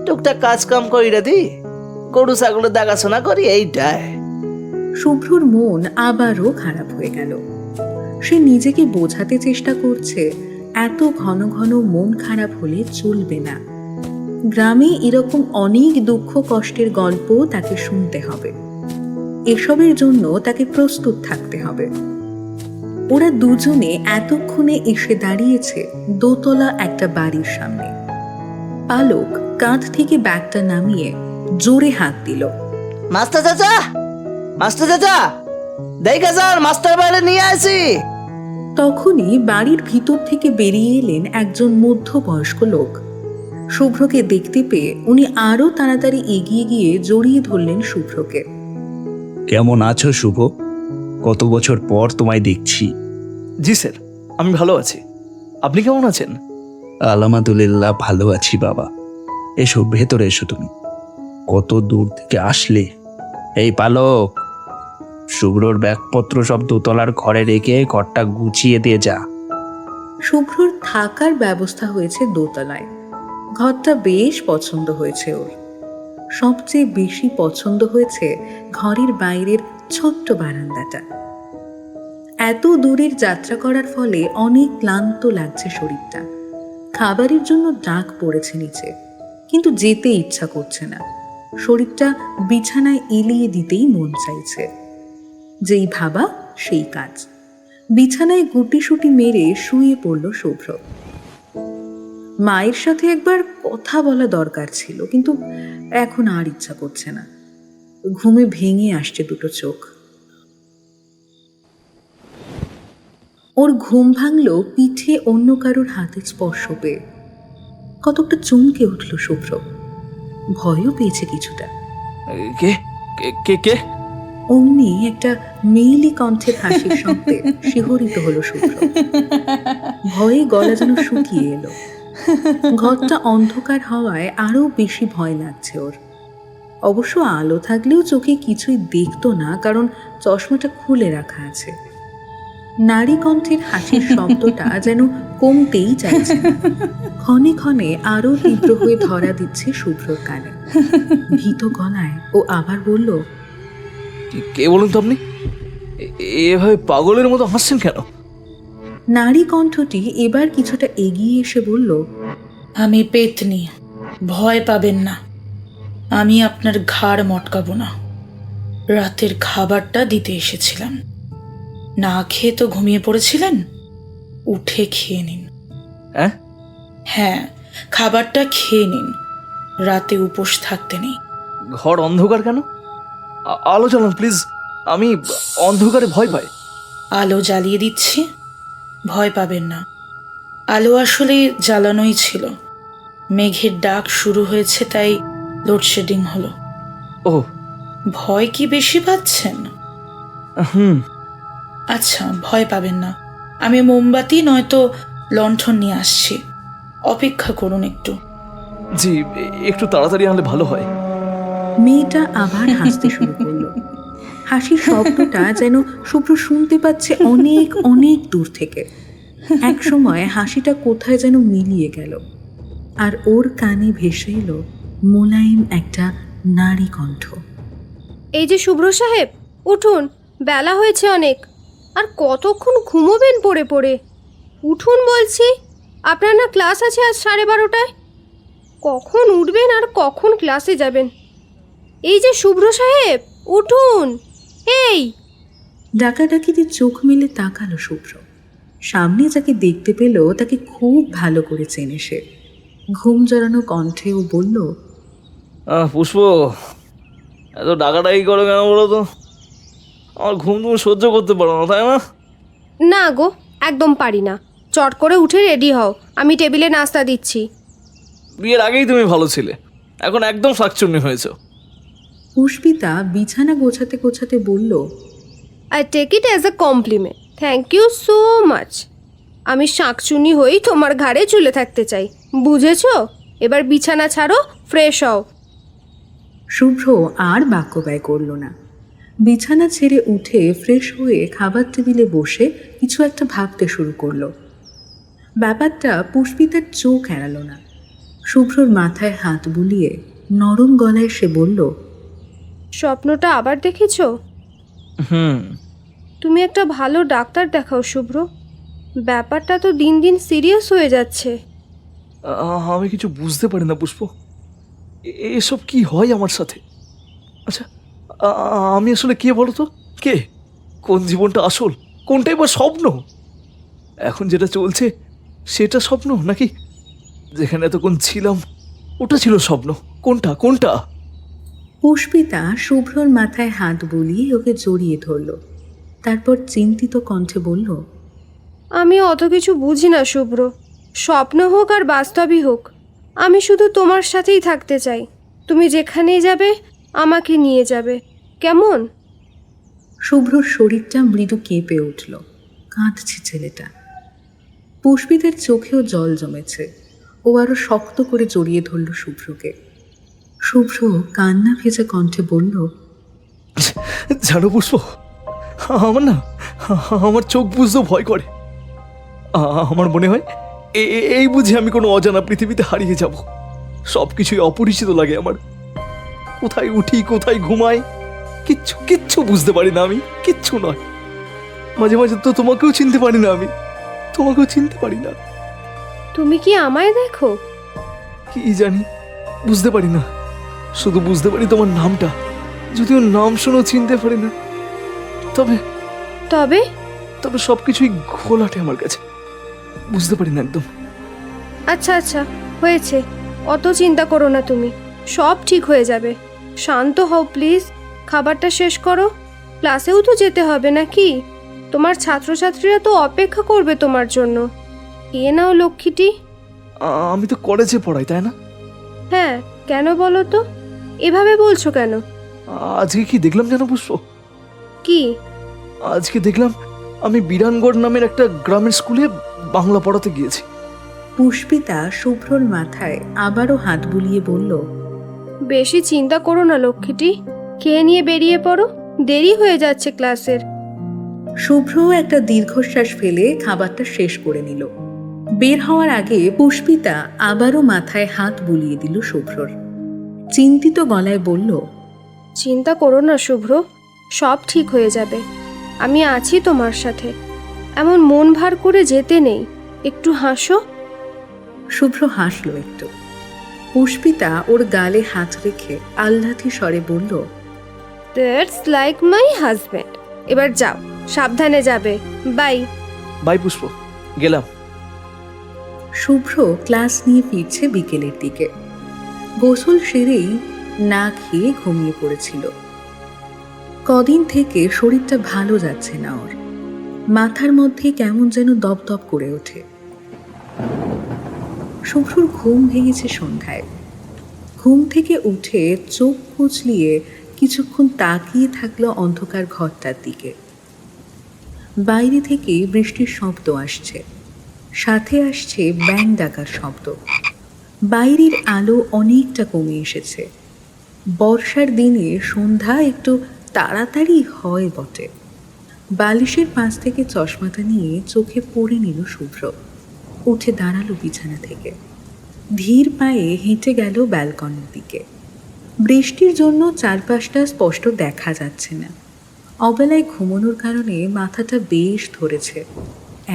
টুকটাক কাজ কাম কইরা দি, গরু ছাগলের দেখাশোনা করি, এইটাই। শুভ্রর মন আবারও খারাপ হয়ে গেল। সে নিজেকে বোঝাতে চেষ্টা করছে এত ঘন ঘন মন খারাপ হলে চলবে না। গ্রামে এরকম অনেক দুঃখ কষ্টের গল্প তাকে শুনতে হবে, এসবের জন্য তাকে প্রস্তুত থাকতে হবে। ওরা দুজনে এতক্ষণে এসে দাঁড়িয়েছে দোতলা একটা বাড়ির সামনে। পালক কাঁধ থেকে ব্যাগটা নামিয়ে জোরে হাত দিল। মাস্টার চাচা, মাস্টার চাচা, দেখা যান মাস্টার বাইরে নিয়ে আসি। তখনই বাড়ির ভিতর থেকে বেরিয়ে এলেন একজন মধ্যবয়স্ক লোক। শুভ্রকে দেখতে পেয়ে উনি আরো তাড়াতাড়ি এগিয়ে গিয়ে জড়িয়ে ধরলেন শুভ্রকে। কেমন আছো শুভ? কত বছর পর তোমায় দেখছি। জি স্যার, আমি ভালো আছি। আপনি কেমন আছেন? আলহামদুলিল্লাহ ভালো আছি বাবা। এসো ভেতরে এসো, তুমি কত দূর থেকে আসলে। এই পালক, শুভ্রর ব্যাগপত্র সব দোতলার ঘরে রেখে ঘরটা গুছিয়ে দিয়ে যা। শুভ্রর থাকার ব্যবস্থা হয়েছে দোতলায়। ঘরটা বেশ পছন্দ হয়েছে ওর। সবচেয়ে বেশি পছন্দ হয়েছে ঘরের বাইরের ছোট্ট বারান্দাটা। এত দূরের যাত্রা করার ফলে অনেক ক্লান্ত লাগছে শরীরটা। খাবারের জন্য ডাক পড়েছে নিচে, কিন্তু যেতে ইচ্ছা করছে না। শরীরটা বিছানায় এলিয়ে দিতেই মন চাইছে। যেই ভাবা সেই কাজ। বিছানায় গুটিসুটি মেরে শুয়ে পড়ল শুভ্র। মায়ের সাথে একবার কথা বলা দরকার ছিল, কিন্তু এখন আর ইচ্ছা করছে না। ঘুমে ভেঙে আসছে দুটো চোখ। ওর ঘুম ভাঙল পিঠে অন্য কারোর হাতের স্পর্শ পেয়ে। কতকটা চমকে উঠল শুভ্র, ভয়ও পেয়েছে কিছুটা। কে কে কে কে? অমনি একটা মেয়েলি কণ্ঠের হাসির শব্দে শিহরিত হলো শুভ্র। ভয়ে গলা যেন শুকিয়ে এলো। ঘরটা অন্ধকার হওয়ায় আরো বেশি ভয় লাগছে ওর। অবশ্য আলো থাকলেও চোখে কিছুই দেখতো না, কারণ চশমাটা খুলে রাখা আছে। নারী কণ্ঠের হাসির শব্দটা যেন কমতেই চাইছে না। ক্ষণে ক্ষণে আরো তীব্র হয়ে ধরা দিচ্ছে শুভ্রর কানে। ভীত গলায় ও আবার বলল, কে বলুন তো আপনি? এভাবে পাগলের মতো হাসছেন কেন? নারী কণ্ঠটি এবার কিছুটা এগিয়ে এসে বলল, আমি পেতনি, ভয় পাবেন না। আমি আপনার ঘাড় মটকাবো না। রাতের খাবারটা দিতে এসেছিলাম। না খেয়ে তো ঘুমিয়ে পড়েছিলেন, উঠে খেয়ে নিন। হ্যাঁ, হ্যাঁ, খাবারটা খেয়ে নিন, রাতে উপোস থাকতে নেই। ঘর অন্ধকার কেন? আলো জ্বালান প্লিজ, আমি অন্ধকারে ভয় পাই। আলো জ্বালিয়ে দিচ্ছি, ভয় পাবেন না। আলো আসলে জ্বালানোই ছিল, মেঘের ডাক শুরু হয়েছে তাই লোডশেডিং হলো। ও ভয় কি বেশি পাচ্ছেন? হুম, আচ্ছা, ভয় পাবেন না। আমি মোমবাতি নয়তো লণ্ঠন নিয়ে আসছি, অপেক্ষা করুন একটু। জি, একটু তাড়াতাড়ি আনলে ভালো হয়। মেয়েটা আবার হাসতে শুরু করলো। হাসির শব্দটা যেন শুভ্র শুনতে পাচ্ছে অনেক অনেক দূর থেকে। এক সময় হাসিটা কোথায় যেন মিলিয়ে গেল, আর ওর কানে ভেসে এলো মোলায়েম একটা নারী কণ্ঠ। এই যে শুভ্র সাহেব, উঠুন, বেলা হয়েছে অনেক। আর কতক্ষণ ঘুমোবেন পড়ে পড়ে? উঠুন বলছি, আপনার না ক্লাস আছে আজ 12:30টায়। কখন উঠবেন আর কখন ক্লাসে যাবেন? এই যে শুভ্র সাহেব, উঠুন। এই ডাকাডাকিতে চোখ মেলে তাকালো শুভ্র। সামনে যাকে দেখতে পেল তাকে খুব ভালো করে চেনে সে। ঘুম জড়ানো কণ্ঠে ও বলল, পুষ্প, এত ডাকাডাকি করো কেন বলো তো? আমার ঘুম তুমি সহ্য করতে পারো না, তাই না? না গো, একদম পারি না। চট করে উঠে রেডি হও, আমি টেবিলে নাস্তা দিচ্ছি। বিয়ের আগেই তুমি ভালো ছিলে, এখন একদম শাকচুন্নি হয়েছ। পুষ্পিতা বিছানা গোছাতে গোছাতে বলল, I take it as a compliment, thank you so much. আমি শাঁকচুনি হয়েই তোমার ঘাড়ে ঝুলে থাকতে চাই, বুঝেছো? এবার বিছানা ছাড়ো, ফ্রেশ হও। শুভ্র আর বাক্য ব্যয় করল না। বিছানা ছেড়ে উঠে ফ্রেশ হয়ে খাবার টেবিলে বসে কিছু একটা ভাবতে শুরু করলো। ব্যাপারটা পুষ্পিতার চোখ এড়ালো না। শুভ্রর মাথায় হাত বুলিয়ে নরম গলায় সে বলল, স্বপ্নটা আবার দেখেছো? হুম, তুমি একটা ভালো ডাক্তার দেখাও শুভ্র, ব্যাপারটা তো দিন দিন সিরিয়াস হয়ে যাচ্ছে। আমি কিছু বুঝতে পারি না পুষ্প, এসব কি হয় আমার সাথে? আচ্ছা, আমি আসলে কে বলো তো? কে? কোন জীবনটা আসল, কোনটাই বা স্বপ্ন? এখন যেটা চলছে সেটা স্বপ্ন, নাকি যেখানে এতক্ষণ ছিলাম ওটা ছিল স্বপ্ন? কোনটা কোনটা? পুষ্পিতা শুভ্রর মাথায় হাত বুলিয়ে ওকে জড়িয়ে ধরল। তারপর চিন্তিত কণ্ঠে বলল, আমি অত কিছু বুঝি না শুভ্র, স্বপ্ন হোক আর বাস্তবই হোক, আমি শুধু তোমার সাথেই থাকতে চাই। তুমি যেখানেই যাবে আমাকে নিয়ে যাবে, কেমন? শুভ্রর শরীরটা মৃদু কেঁপে উঠল। কাঁদছে ছেলেটা। পুষ্পিতার চোখেও জল জমেছে। ও আরো শক্ত করে জড়িয়ে ধরল শুভ্রকে। শুভ্র কান্না ভেজা কণ্ঠে বলল, জানো পুষ্প, আমার না, আমার চোখ বুঝতেও ভয় করে। আমার মনে হয় এই বুঝে আমি কোনো অজানা পৃথিবীতে হারিয়ে যাব। সব কিছুই অপরিচিত লাগে আমার। কোথায় উঠি, কোথায় ঘুমাই, কিচ্ছু কিচ্ছু বুঝতে পারি না আমি, কিচ্ছু নয়। মাঝে মাঝে তো তোমাকেও চিনতে পারি না আমি, তোমাকেও চিনতে পারি না। তুমি কি আমায় দেখো? কি জানি, বুঝতে পারি না। শুধু বুঝতে পারি তোমার নামটা, যদিও নাম শুনেও চিনতে পারি না। তবে তবে তবে সব কিছুই ঘোলাটে আমার কাছে, বুঝতে পারি না একদম। আচ্ছা আচ্ছা, হয়েছে, অত চিন্তা করো না তুমি, সব ঠিক হয়ে যাবে। শান্ত হও প্লিজ, খাবারটা শেষ করো, ক্লাসেও তো যেতে হবে নাকি? তোমার ছাত্রছাত্রীরা তো অপেক্ষা করবে তোমার জন্য। খেয়ে নাও লক্ষ্মীটি। আমি তো কলেজে পড়াই, তাই না? হ্যাঁ, কেন বলো তো? এভাবে বলছো কেন? আজকে কি দেখলাম জানো পুষ্প? কি? আজকে দেখলাম আমি বিরানগড় নামের একটা গ্রামের স্কুলে বাংলা পড়াতে গিয়েছি। পুষ্পিতা শুভ্রর মাথায় আবারও হাত বুলিয়ে বলল, বেশি চিন্তা করো না লক্ষ্মীটি, খেয়ে নিয়ে বেরিয়ে পড়ো, দেরি হয়ে যাচ্ছে ক্লাসের। শুভ্র একটা দীর্ঘশ্বাস ফেলে খাবারটা শেষ করে নিল। বের হওয়ার আগে পুষ্পিতা আবারও মাথায় হাত বুলিয়ে দিল শুভ্রর। চিন্তিত গলায় বলল, চিন্তা করো না শুভ্র, সব ঠিক হয়ে যাবে। আমি আছি তোমার সাথে। এমন মন ভার করে যেতে নেই, একটু হাসো। শুভ্র হাসল একটু। পুষ্পিতা ওর গালে হাত রেখে আহ্লাদি স্বরে বলল, দ্যাটস লাইক মাই হাজব্যান্ড। এবার যাও, সাবধানে যাবে। বাই। বাই পুষ্প, গেলাম। শুভ্র ক্লাস নিয়ে ফিরছে বিকেলের দিকে। গোসল সেরেই না খেয়ে ঘুমিয়ে পড়েছিল। কদিন থেকে শরীরটা ভালো যাচ্ছে না ওর। মাথার মধ্যে কেমন যেন দপদপ করে ওঠে। শুভ্রর ঘুম ভেঙেছে সন্ধ্যায়। ঘুম থেকে উঠে চোখ কুঁচলিয়ে কিছুক্ষণ তাকিয়ে থাকলো অন্ধকার ঘরটার দিকে। বাইরে থেকে বৃষ্টির শব্দ আসছে, সাথে আসছে ব্যাঙ ডাকার শব্দ। বাইরের আলো অনেকটা কমে এসেছে। বর্ষার দিনে সন্ধ্যা একটু তাড়াতাড়ি হয় বটে। বালিশের পাশ থেকে চশমাটা নিয়ে চোখে পড়ে নিল শুভ্র। উঠে দাঁড়ালো বিছানা থেকে। ধীর পায়ে হেঁটে গেল ব্যালকনির দিকে। বৃষ্টির জন্য চারপাশটা স্পষ্ট দেখা যাচ্ছে না। অবেলায় ঘুমানোর কারণে মাথাটা বেশ ধরেছে।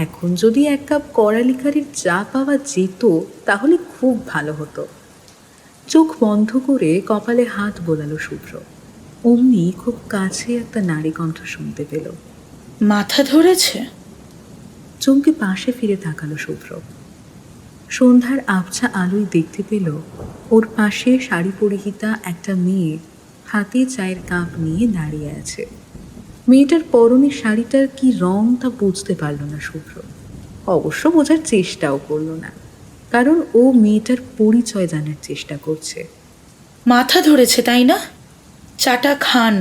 এখন যদি এক কাপ কড়ালিকারির চা পাওয়া যেত তাহলে খুব ভালো হতো। চোখ বন্ধ করে কপালে হাত বোলালো শুভ্র। অমনি খুব কাছে একটা নারী কণ্ঠ শুনতে পেল। মাথা ধরেছে? চমকে পাশে ফিরে তাকালো শুভ্র। সন্ধ্যার আবছা আলোয় দেখতে পেল ওর পাশে শাড়ি পরিহিতা একটা মেয়ে হাতে চায়ের কাপ নিয়ে দাঁড়িয়ে আছে। মেয়েটার পরনে শাড়িটার কি রং তা বুঝতে পারল না শুভ্র। অবশ্য বোঝার চেষ্টাও করল না, কারণ ও মেয়েটার পরিচয় জানার চেষ্টা করছে। মাথা ধরেছে তাই না? চাটা খান,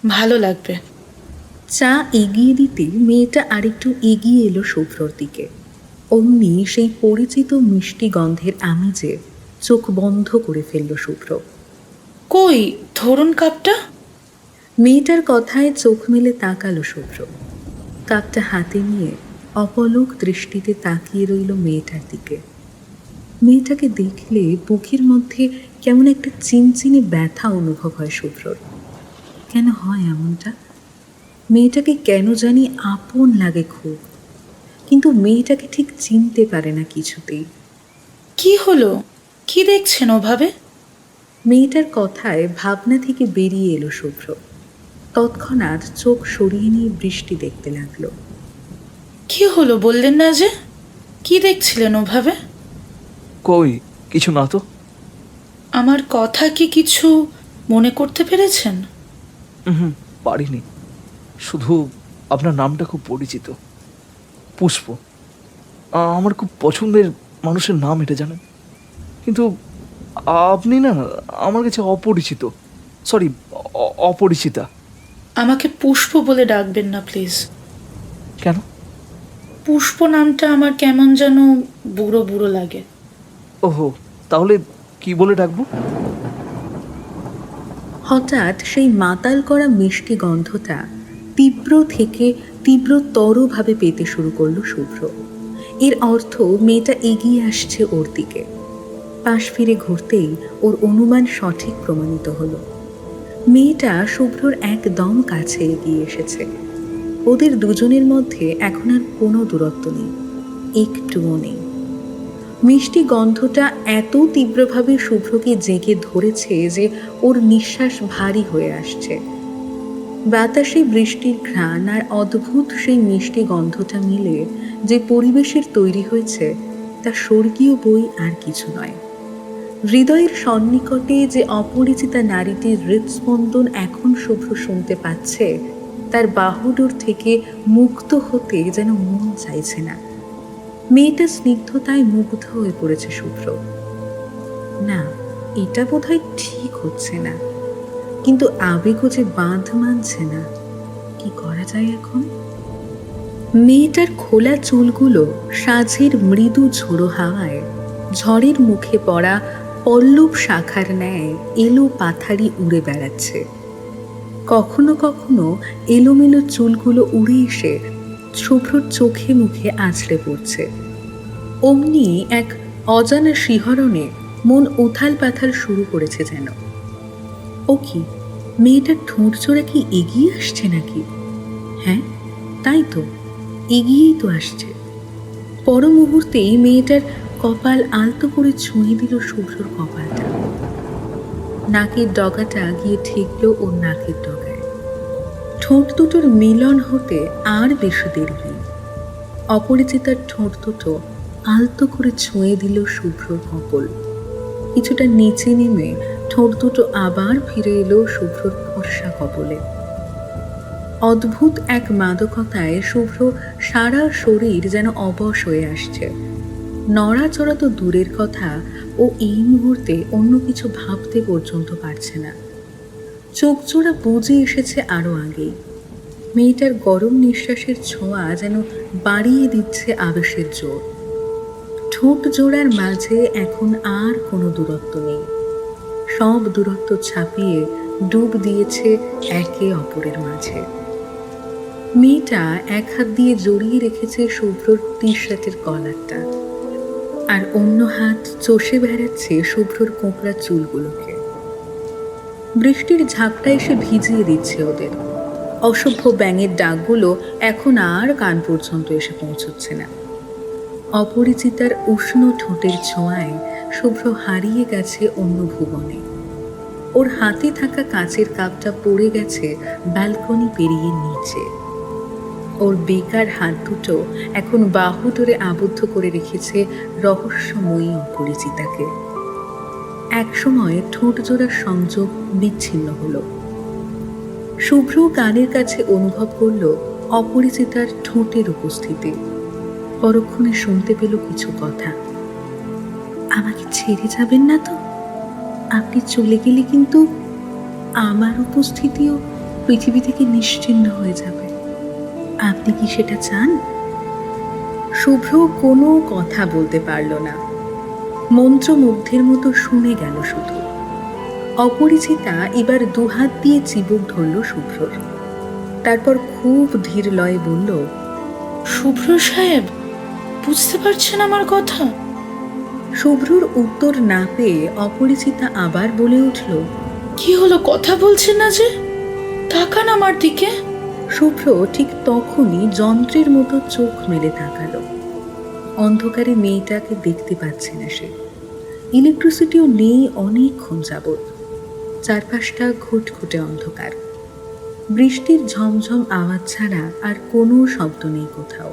ভালো লাগবে। চা এগিয়ে দিতে মেয়েটা আরেকটু এগিয়ে এলো শুভ্রর দিকে। অমনি সেই পরিচিত মিষ্টি গন্ধের আমেজে চোখ বন্ধ করে ফেলল শুভ্র। কই ধরুন কাপটা। মেয়েটার কথায় চোখ মেলে তাকালো শুভ্র। কাপটা হাতে নিয়ে অপলক দৃষ্টিতে তাকিয়ে রইল মেয়েটার দিকে। মেয়েটাকে দেখলে বুকের মধ্যে কেমন একটা চিনচিনে ব্যথা অনুভব হয় শুভ্রর। কেন হয় এমনটা? মেয়েটাকে কেন জানি আপন লাগে খুব, কিন্তু মেয়েটাকে ঠিক চিনতে পারে না কিছুতেই। কি হলো? কি দেখছেন ওভাবে? মেয়েটার কথায় ভাবনা থেকে বেরিয়ে এলো শুভ্র। তৎক্ষণাৎ চোখ সরিয়ে নিয়ে বৃষ্টি দেখতে লাগলো। কি হলো বললেন না যে? কি দেখছিলেন ওভাবে? কই কিছু না তো। আমার কথা কি কিছু মনে করতে পেরেছেন? হুম, পারিনি। শুধু আপনার নামটা খুব পরিচিত, পুষ্প। আমার খুব পছন্দের মানুষের নাম, এটা জানেন। কিন্তু আপনি না আমার কাছে অপরিচিত, সরি অপরিচিতা। আমাকে পুষ্প বলে ডাকবেন না প্লিজ। কেন? পুষ্প নামটা আমার কেমন যেন বুড়ো বুড়ো লাগে। ওহো, তাহলে কি বলে ডাকবো? হঠাৎ সেই মাতাল করা মিষ্টি গন্ধটা তীব্র থেকে তীব্রতরভাবে পেতে শুরু করলো শুভ্র। এর অর্থ মেয়েটা এগিয়ে আসছে ওর দিকে। পাশ ফিরে ঘুরতেই ওর অনুমান সঠিক প্রমাণিত হলো। মেয়েটা শুভ্রর একদম কাছে এগিয়ে এসেছে। ওদের দুজনের মধ্যে এখন আর কোনো দূরত্ব নেই, একটুও নেই। মিষ্টি গন্ধটা এত তীব্রভাবে শুভ্রকে জেগে ধরেছে যে ওর নিঃশ্বাস ভারী হয়ে আসছে। বাতাসে বৃষ্টির ঘ্রাণ আর অদ্ভুত সেই মিষ্টি গন্ধটা মিলে যে পরিবেশের তৈরি হয়েছে তা স্বর্গীয় বই আর কিছু নয়। হৃদয়ের সন্নিকটে যে অপরিচিতা নারীটির হৃদস্পন্দন এখন শুভ্র শুনতে পাচ্ছে, তার বাহুডোর থেকে মুক্ত হতে যেন মন চাইছে না। মেয়েটা স্নিগ্ধতায় মুগ্ধ হয়ে পড়েছে শুভ্র। না, এটা বোধহয় ঠিক হচ্ছে না, কিন্তু আবেগও যে বাঁধ মানছে না। কি করা যায় এখন? মেয়েটার খোলা চুলগুলো সাঁঝের মৃদু ঝোড়ো হাওয়ায় ঝড়ের মুখে পড়া পল্লব শাখার ন্যায় এলো পাথারি উড়ে বেড়াচ্ছে। কখনো কখনো এলোমেলো চুলগুলো উড়ে এসে শুভ্রর চোখে মুখে আছড়ে পড়ছে। অমনি এক অজানা শিহরণে মন উথাল পাথাল শুরু করেছে যেন। ও কি, মেয়েটার ঠোঁট চোরা কি এগিয়ে আসছে নাকি? হ্যাঁ, তাই তো, এগিয়েই তো আসছে। পর মুহূর্তেই মেয়েটার কপাল আলতো করে ছুঁয়ে দিল শুভ্রর কপালটা। নাকের ডগাটা গিয়ে ঠেকল ওর নাকের ডগায়। ঠোঁট দুটোর মিলন হতে আর বেশি দেরি নেই। অপরিচিতার ঠোঁট দুটো আলতো করে ছুঁয়ে দিল শুভ্রর কপল। কিছুটা নিচে নেমে ঠোঁট দুটো আবার ফিরে এলো শুভ্রর ফর্সা কপলে। অদ্ভুত এক মাদকতায় শুভ্র সারা শরীর যেন অবশ হয়ে আসছে। নড়াচড়া তো দূরের কথা, ও এই মুহূর্তে অন্য কিছু ভাবতে পর্যন্ত পারছে না। চোখ জোড়া বুঝে এসেছে আরো আগেই। মেয়েটার গরম নিঃশ্বাসের ছোঁয়া যেন বাড়িয়ে দিচ্ছে আবেশের জোর। ঠোঁট জোড়ার মাঝে এখন আর কোনো দূরত্ব নেই। সব দূরত্ব ছাপিয়ে ডুব দিয়েছে একে অপরের মাঝে। মেয়েটা এক হাত দিয়ে জড়িয়ে রেখেছে শুভ্রর টি শার্টের কলারটা, আর অন্য হাত চষে বেড়াচ্ছে শুভ্রর কোঁকড়া চুলগুলোকে। বৃষ্টির ঝাপটা এসে ভিজিয়ে দিচ্ছে ওদের। অসভ্য ব্যাঙের ডাকগুলো এখন আর কান পর্যন্ত এসে পৌঁছচ্ছে না। অপরিচিতার উষ্ণ ঠোঁটের ছোঁয়ায় শুভ্র হারিয়ে গেছে অন্য ভুবনে। ওর হাতে থাকা কাঁচের কাপটা পড়ে গেছে ব্যালকনি পেরিয়ে নিচে। ওর বেকার হাত দুটো এখন বাহু ধরে আবদ্ধ করে রেখেছে রহস্যময়ী অপরিচিতাকে। একসময় ঠোঁট জোড়ার সংযোগ বিচ্ছিন্ন হলো। শুভ্র কানের কাছে অনুভব করল অপরিচিতার ঠোঁটের উপস্থিতি। পরক্ষণে শুনতে পেল কিছু কথা। আমাকে ছেড়ে যাবেন না তো? আপনি চলে গেলে কিন্তু আমার উপস্থিতিও পৃথিবী থেকে নিশ্চিহ্ন হয়ে যাবে। আপনি কি সেটা চান? শুভ্র কোনো কথা বলতে পারল না। মন্ত্রমুগ্ধের মতো শুনে গেল শুধু। অপরিচিতা এবার দুহাত দিয়ে চিবুক ধরল শুভ্রর। তারপর খুব ধীর লয়ে বলল, শুভ্র সাহেব, বুঝতে পারছেন আমার কথা? শুভ্রর উত্তর না পেয়ে অপরিচিতা আবার বলে উঠল, কি হলো, কথা বলছেন না যে? তাকান আমার দিকে। শুভ্র ঠিক তখনই যন্ত্রের মতো চোখ মেলে তাকালো। অন্ধকারে মেয়েটাকে দেখতে পাচ্ছে না সে। ইলেকট্রিসিটিও নেই অনেকক্ষণ যাবৎ। চারপাশটা ঘুটঘুটে অন্ধকার। বৃষ্টির ঝমঝম আওয়াজ ছাড়া আর কোনো শব্দ নেই কোথাও।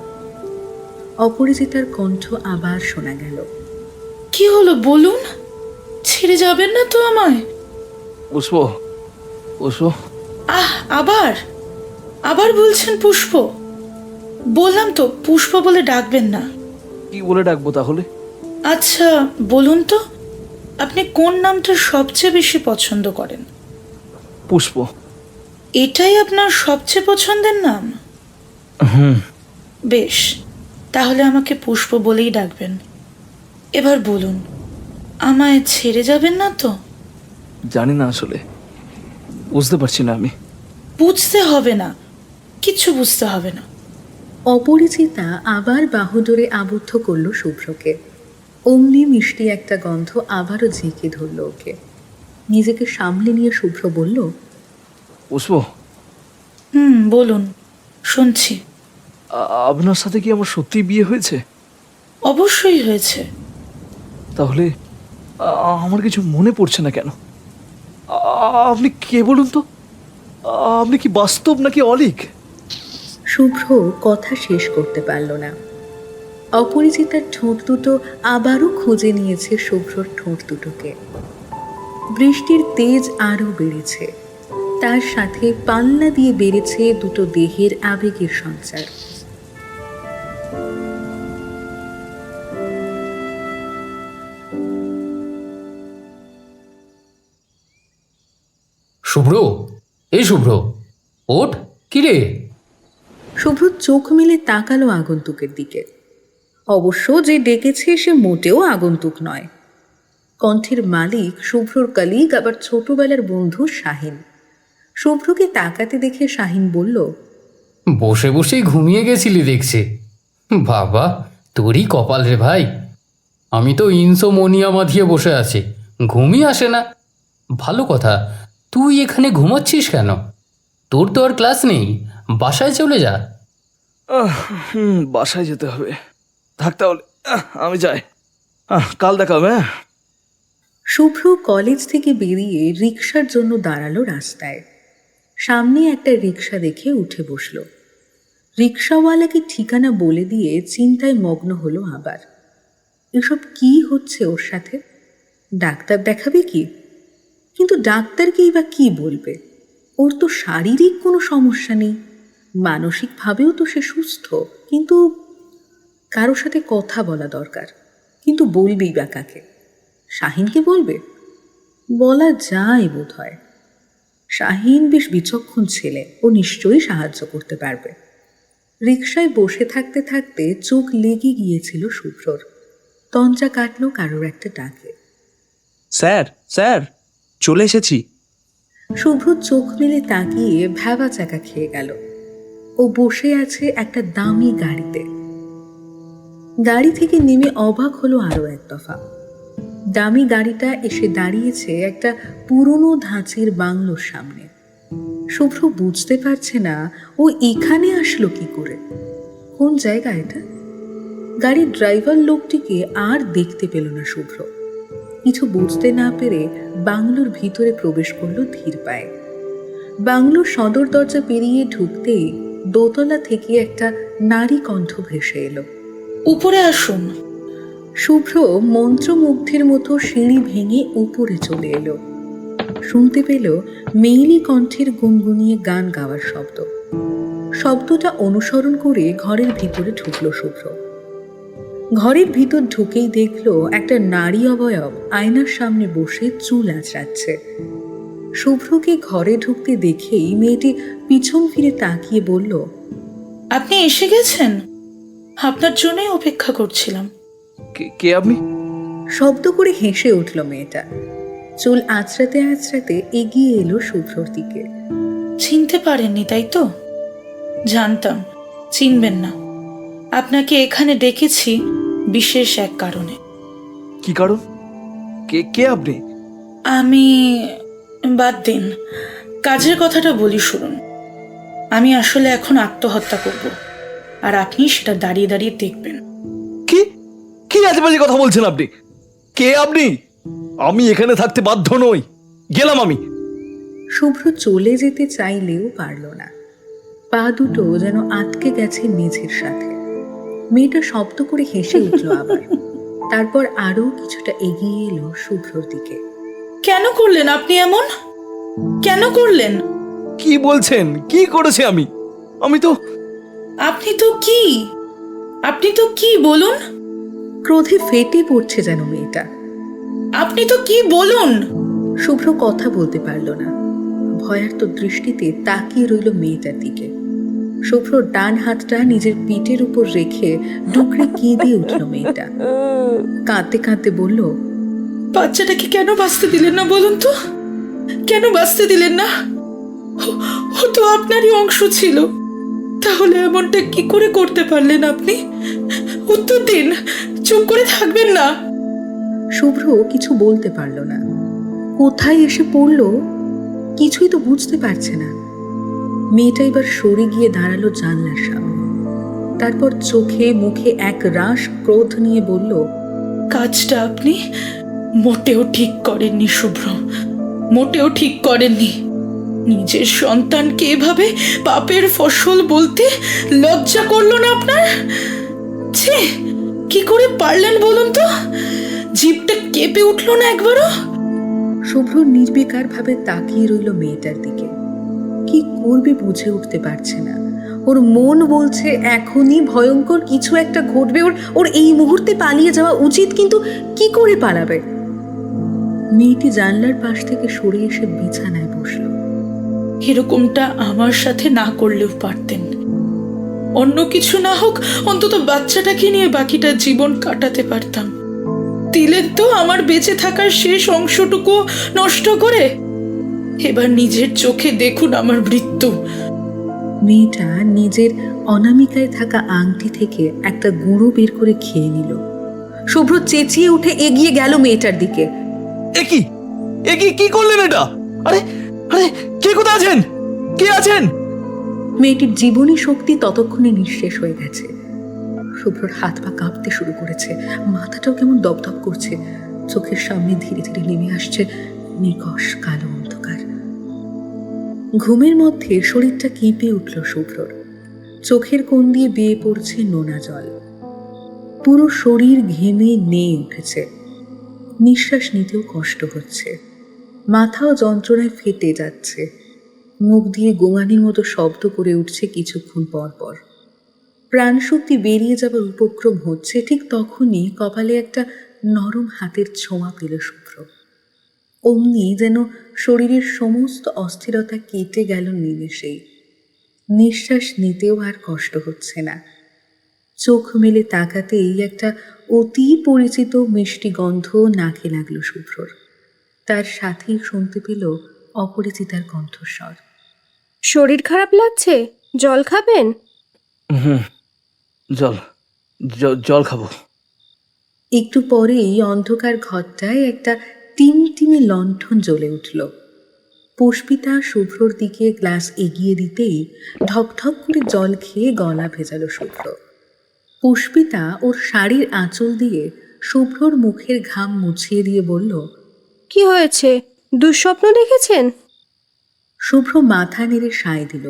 অপরিচিতার কণ্ঠ আবার শোনা গেল, কি হলো বলুন? ছেড়ে যাবেন না তো আমায়? পুষ্প, পুষ্প, আবার আবার বলছেন পুষ্প? বললাম তো পুষ্প বলে ডাকবেন না। কি বলে ডাকবো তাহলে? আচ্ছা বলুন তো, আপনি কোন নামটা সবচেয়ে বেশি পছন্দ করেন? পুষ্প। এটাই আপনার সবচেয়ে পছন্দের নাম? বেশ, তাহলে আমাকে পুষ্প বলেই ডাকবেন। এবার বলুন, আমায় ছেড়ে যাবেন না তো? জানি না, আসলে বুঝতে পারছি না আমি। বুঝতে হবে না, কিচ্ছু বুঝতে হবে না। অপরিচিতা আবার বাহু ধরে আবদ্ধ করল শুভ্রকে। অমনি মিষ্টি একটা গন্ধ আবারও ঝেঁকে ধরল ওকে। নিজেকে সামলে নিয়ে শুভ্র বলল, পুষ্প, বলুন, শুনছি। আপনার সাথে কি আমার সত্যি বিয়ে হয়েছে? অবশ্যই হয়েছে। তাহলে আমার কিছু মনে পড়ছে না কেন? আপনি কে বলুন তো? আপনি কি বাস্তব নাকি অলীক? শুভ্র কথা শেষ করতে পারল না। অপরিচিতার ঠোঁট দুটো আবারও খুঁজে নিয়েছে শুভ্রর ঠোঁট দুটোকে। বৃষ্টির তেজ আরও বেড়েছে। তার সাথে পাল্লা দিয়ে বেড়েছে দুটো দেহের আবেগের সঞ্চার। শুভ্র, এই শুভ্র, ওঠ। কিরে? শুভ্র চোখ মেলে তাকালো আগন্তুকের দিকে। অবশ্য যে ডেকেছে সে মোটেও আগন্তুক নয়। কণ্ঠের মালিক শুভ্রর কলিগ, আবার ছোটবেলার বন্ধু শাহিন। শুভ্রকে তাকাতে দেখে শাহিন বলল, বসে বসেই ঘুমিয়ে গেছিলি দেখছি। বাবা, তোরই কপাল রে ভাই। আমি তো ইনসোমনিয়া মাধিয়ে বসে আছি, ঘুমই আসে না। ভালো কথা, তুই এখানে ঘুমাচ্ছিস কেন? তোর তো আর ক্লাস নেই, বাসায় চলে যা। বাসায় যেতে হবে। থাক তাহলে, আমি যাই। কাল দেখা হবে। হ্যাঁ। শুভ্র কলেজ থেকে বেরিয়ে রিকশার জন্য দাঁড়ালো রাস্তায়। সামনে একটা রিকশা দেখে উঠে বসল। রিকশাওয়ালাকে ঠিকানা বলে দিয়ে চিন্তায় মগ্ন হলো আবার। এসব কি হচ্ছে ওর সাথে? ডাক্তার দেখাবে কি? কিন্তু ডাক্তারকেই বা কি বলবে? ওর তো শারীরিক কোনো সমস্যা নেই, মানসিকভাবেও তো সে সুস্থ। কিন্তু কারোর সাথে কথা বলা দরকার। কিন্তু বলবেই বা কাকে? শাহিনকে বলবে? বলা যায় বোধ হয়। শাহিন বেশ বিচক্ষণ ছেলে, ও নিশ্চয়ই সাহায্য করতে পারবে। রিকশায় বসে থাকতে থাকতে চোখ লেগে গিয়েছিল শুভ্রর। তঞ্চা কাটল কারোর একটা ডাকে। স্যার, স্যার, চলে এসেছি। শুভ্র চোখ মেলে তাকিয়ে ভ্যাবা চাকা খেয়ে গেল। ও বসে আছে একটা দামি গাড়িতে। গাড়ি থেকে নেমে অবাক হলো আরো এক দফা। দামি গাড়িটা এসে দাঁড়িয়েছে একটা পুরনো ধাঁচের বাংলোর সামনে। শুভ্র বুঝতে পারছে না ও এখানে আসলো কি করে। কোন জায়গা এটা? গাড়ির ড্রাইভার লোকটিকে আর দেখতে পেল না শুভ্র। কিছু বুঝতে না পেরে বাংলোর ভিতরে প্রবেশ করলো ধীর পায়ে। বাংলোর সদর দরজা পেরিয়ে ঢুকতেই দোতলা থেকে একটা নারী কণ্ঠ ভেসে এলো। উপরে আসুন। শুভ্র মন্ত্রমুগ্ধের মতো সিঁড়ি ভেঙে উপরে চলে এলো। শুনতে পেল মেইলি কণ্ঠের গুনগুনিয়ে গান গাওয়ার শব্দ। শব্দটা অনুসরণ করে ঘরের ভিতরে ঢুকলো শুভ্র। ঘরের ভিতর ঢুকেই দেখলো একটা নারী অবয়ব আয়নার সামনে বসে চুল আঁচড়াচ্ছে। শুভ্রকে ঘরে ঢুকতে দেখেই মেয়েটি পিছন ফিরে তাকিয়ে বলল, আপনি এসে গেছেন? আপনার জন্যই অপেক্ষা করছিলাম। কে আপনি? শব্দ করে হেসে উঠল মেয়েটা। চুল আঁচড়াতে আঁচড়াতে এগিয়ে এলো শুভ্রর দিকে। চিনতে পারেননি তাই তো? জানতাম চিনবেন না। আপনাকে এখানে ডেকেছি বিশেষ এক কারণে। কি কারণ? কে আপনি? আমি বাদ দিন, কাজের কথাটা বলি শুনুন। আমি আসলে এখন আত্মহত্যা করব, আর আপনি সেটা দাঁড়িয়ে দাঁড়িয়ে দেখবেন। কি কি আজেবাজে কথা বলছেন আপনি? কে আপনি? আমি এখানে থাকতে বাধ্য নই, গেলাম আমি। শুভ্র চলে যেতে চাইলেও পারল না। পা দুটো যেন আটকে গেছে মেঝের সাথে। মেয়েটা শব্দ করে হেসে উঠল আবার। তারপর আরো কিছুটা এগিয়ে এলো শুভ্রর দিকে। কেন করলেন আপনি এমন? কেন করলেন? কি বলছেন? কি করেছে আমি? আমি তো আপনি তো কি বলুন? ক্রোধে ফেটে পড়ছে যেন মেয়েটা। আপনি তো কি বলুন? শুভ্র কথা বলতে পারল না। ভয়ার্ত দৃষ্টিতে তাকিয়ে রইল মেয়েটার দিকে। শুভ্রর ডান হাতটা নিজের পিঠের উপর রেখে ডুকরে কেঁদে উঠল মেয়েটা। কাঁদতে কাঁদতে বলল, বাচ্চাটাকে কেন বাঁচতে দিলেন না বলুন তো? কেন বাঁচতে দিলেন না? ও তো আপনারই অংশ ছিল। তাহলে এমনটা কি করে করতে পারলেন আপনি? উত্তর দিন, চুপ করে থাকবেন না। শুভ্র কিছু বলতে পারল না। কোথায় এসে পড়ল কিছুই তো বুঝতে পারছে না। মেয়েটা এবার সরে গিয়ে দাঁড়ালো জানলার সামনে। তারপর চোখে মুখে এক রাশ ক্রোধ নিয়ে বলল, কাজটা আপনি মোটেও ঠিক করেননি শুভ্র, মোটেও ঠিক করেননি। নিজের সন্তানকে এভাবে পাপের ফসল বলতে লজ্জা করলো না আপনার? ছি, কি করে পারলেন বলুন তো? জিভটা কেঁপে উঠলো না একবারও? শুভ্র নির্বিকার ভাবে তাকিয়ে রইল মেয়েটার দিকে। কি করবে বুঝে উঠতে পারছে না। ওর মন বলছে এখনই ভয়ঙ্কর কিছু একটা ঘটবে, ওর এই মুহূর্তে পালিয়ে যাওয়া উচিত। কিন্তু কি করে পালাবে? মেয়েটি জানলার পাশ থেকে সরে এসে বিছানায় বসল। এরকমটা আমার সাথে না করলেও পারতেন। অন্য কিছু না হোক, অন্তত বাচ্চাটাকে নিয়ে বাকিটা জীবন কাটাতে পারতাম। দিলেন তো আমার বেঁচে থাকার শেষ অংশটুকু নষ্ট করে। এবার নিজের চোখে দেখুন আমার মৃত্যু। মেয়েটা নিজের অনামিকায় থাকা আংটি থেকে একটা গুঁড়ো বের করে খেয়ে নিল। শুভ্র চেঁচিয়ে উঠে এগিয়ে গেল মেয়েটার দিকে। কি করলেন এটা? আরে আরে, কে কোথায় আছেন? কে আছেন? মেয়েটির জীবনী শক্তি ততক্ষণে নিঃশেষ হয়ে গেছে। শুভ্রর হাত পা কাঁপতে শুরু করেছে, মাথাটাও কেমন দপদপ করছে। চোখের সামনে ধীরে ধীরে নেমে আসছে নিকষ কালো অন্ধকার। ঘুমের মধ্যে শরীরটা কেঁপে উঠল শুভ্রর। চোখের কোণ দিয়ে বেয়ে পড়ছে নোনা জল। পুরো শরীর ঘেমে নেয়ে উঠেছে। নিঃশ্বাস নিতেও কষ্ট হচ্ছে। মাথাও যন্ত্রণায় ফেটে যাচ্ছে। মুখ দিয়ে গোঙানির মতো শব্দ করে উঠছে কিছুক্ষণ পর পর। প্রাণশক্তি বেরিয়ে যাবার উপক্রম হচ্ছে, ঠিক তখনই কপালে একটা নরম হাতের ছোঁয়া পেল শুভ্র। অমনি যেন শরীরের সমস্ত অস্থিরতা কেটে গেল নিমেষেই। নিঃশ্বাস নিতেও আর কষ্ট হচ্ছে না। চোখ মেলে তাকাতেই একটা অতি পরিচিত মিষ্টি গন্ধ নাকে লাগলো শুভ্রর। তার সাথেই শুনতে পেল অপরিচিতার কণ্ঠস্বর। শরীর খারাপ লাগছে, জল খাবেন? হুম, জল জল খাবো। একটু পরেই অন্ধকার ঘরটায় একটা টিমটিমে লণ্ঠন জ্বলে উঠল। পুষ্পিতা শুভ্রর দিকে গ্লাস এগিয়ে দিতেই ঢকঢক করে জল খেয়ে গলা ভেজালো শুভ্র। পুষ্পিতা ওর শাড়ির আঁচল দিয়ে শুভ্রর মুখের ঘাম মুছিয়ে দিয়ে বলল, কি হয়েছে, দুঃস্বপ্ন দেখেছেন? শুভ্র মাথা নেড়ে সায় দিল।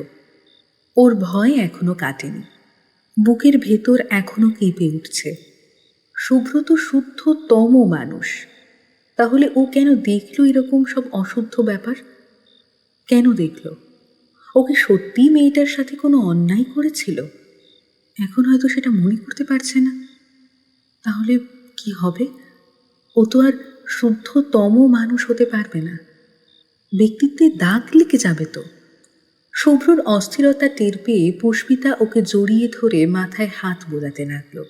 ওর ভয় এখনো কাটেনি। বুকের ভেতর এখনো কেঁপে উঠছে। শুভ্র তো শুদ্ধতম মানুষ, তাহলে ও কেন দেখলো এরকম সব অশুদ্ধ ব্যাপার? কেন দেখলো? ওকে সত্যি মেয়েটার সাথে কোনো অন্যায় করেছিল? এখন হয়তো সেটা মনে করতে পারছে না। তাহলে কি হবে? ও তো আর শুদ্ধতম মানুষ হতে পারবে না। ব্যক্তিত্বে দাগ লেগে যাবে তো। শুভ্রর অস্থিরতা টের পেয়ে পুষ্পিতা ওকে জড়িয়ে ধরে মাথায় হাত বোলাতে লাগলো।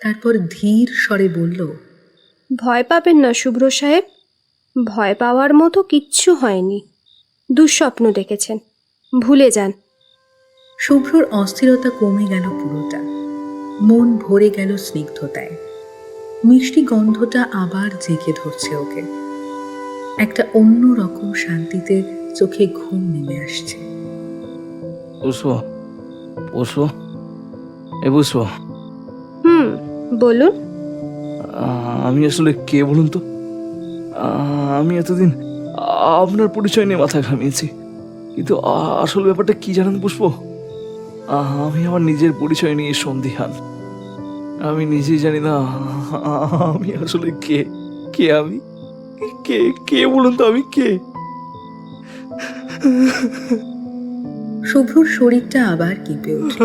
তারপর ধীর স্বরে বলল, ভয় পাবেন না শুভ্র সাহেব, ভয় পাওয়ার মতো কিচ্ছু হয়নি। দুঃস্বপ্ন দেখেছেন, ভুলে যান। শুভ্রর অস্থিরতা কমে গেল পুরোটা। মন ভরে গেল স্নিগ্ধতায়। মিষ্টি গন্ধটা আবার জেগে ধরছে ওকে। একটা অন্য রকম শান্তিতে চোখে ঘুম নেমে আসছে। পুষ্প, পুষ্প, এ পুষ্প, বলুন। আমি আসলে কে বলুন তো? আমি এতদিন আপনার পরিচয় নিয়ে মাথা ঘামিয়েছি, কিন্তু আসল ব্যাপারটা কি জানেন পুষ্প? আমি আমার নিজের পরিচয় নিয়ে সন্দিহান। আমি নিজেই জানি না আমি আসলে কে। কে আমি? কে কে বলুন তো, আমি কে? শুভ্রর শরীরটা আবার কেঁপে উঠল।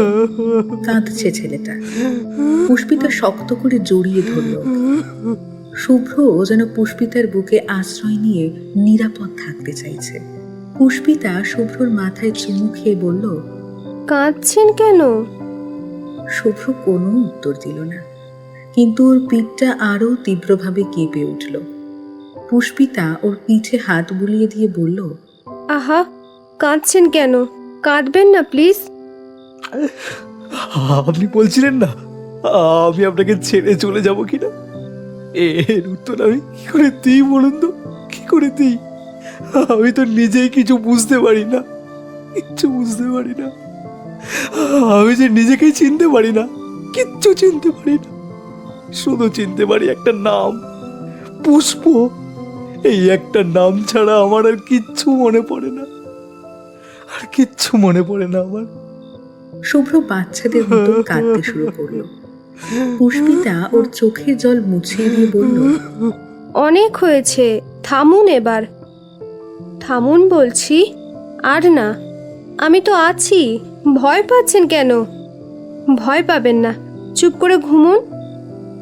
কাঁদছে ছেলেটা। পুষ্পিতা শক্ত করে জড়িয়ে ধরল ওকে। শুভ্র যেন পুষ্পিতার বুকে আশ্রয় নিয়ে নিরাপদ থাকতে চাইছে। পুষ্পিতা শুভ্রর মাথায় চুমু খেয়ে বলল, কাঁদছেন কেন? শুভ্র কোনো উত্তর দিল না, কিন্তু ওর পিঠটা আরো তীব্রভাবে কেঁপে উঠল। পুষ্পিতা ওর পিঠে হাত বুলিয়ে দিয়ে বলল, আহা, কাঁদছেন কেন? কাঁদবেন না প্লিজ। আপনি বলছিলেন না আমি আপনাকে ছেড়ে চলে যাব কিনা? এর উত্তর আমি কি করে দিই বলুন তো? কি করে দিই? আমি তো নিজেই কিছু বুঝতে পারি না, কিচ্ছু বুঝতে পারি না। আমি যে নিজেকেই চিনতে পারি না, কিচ্ছু চিনতে পারি না। শুধু চিনতে পারি একটা নাম, পুষ্প। এই একটা নাম ছাড়া আমার আর কিচ্ছু মনে পড়ে না, আর কিচ্ছু মনে পড়ে না আমার। শুভ্র বাচ্চাদের মতো কাঁদতে শুরু করলো। পুষ্পিতা ওর চোখের জল মুছিয়ে দিয়ে বলল, অনেক হয়েছে, থামুন এবার। থামুন বলছি। আর না, আমি তো আছি। ভয় পাচ্ছেন কেন? ভয় পাবেন না, চুপ করে ঘুমুন।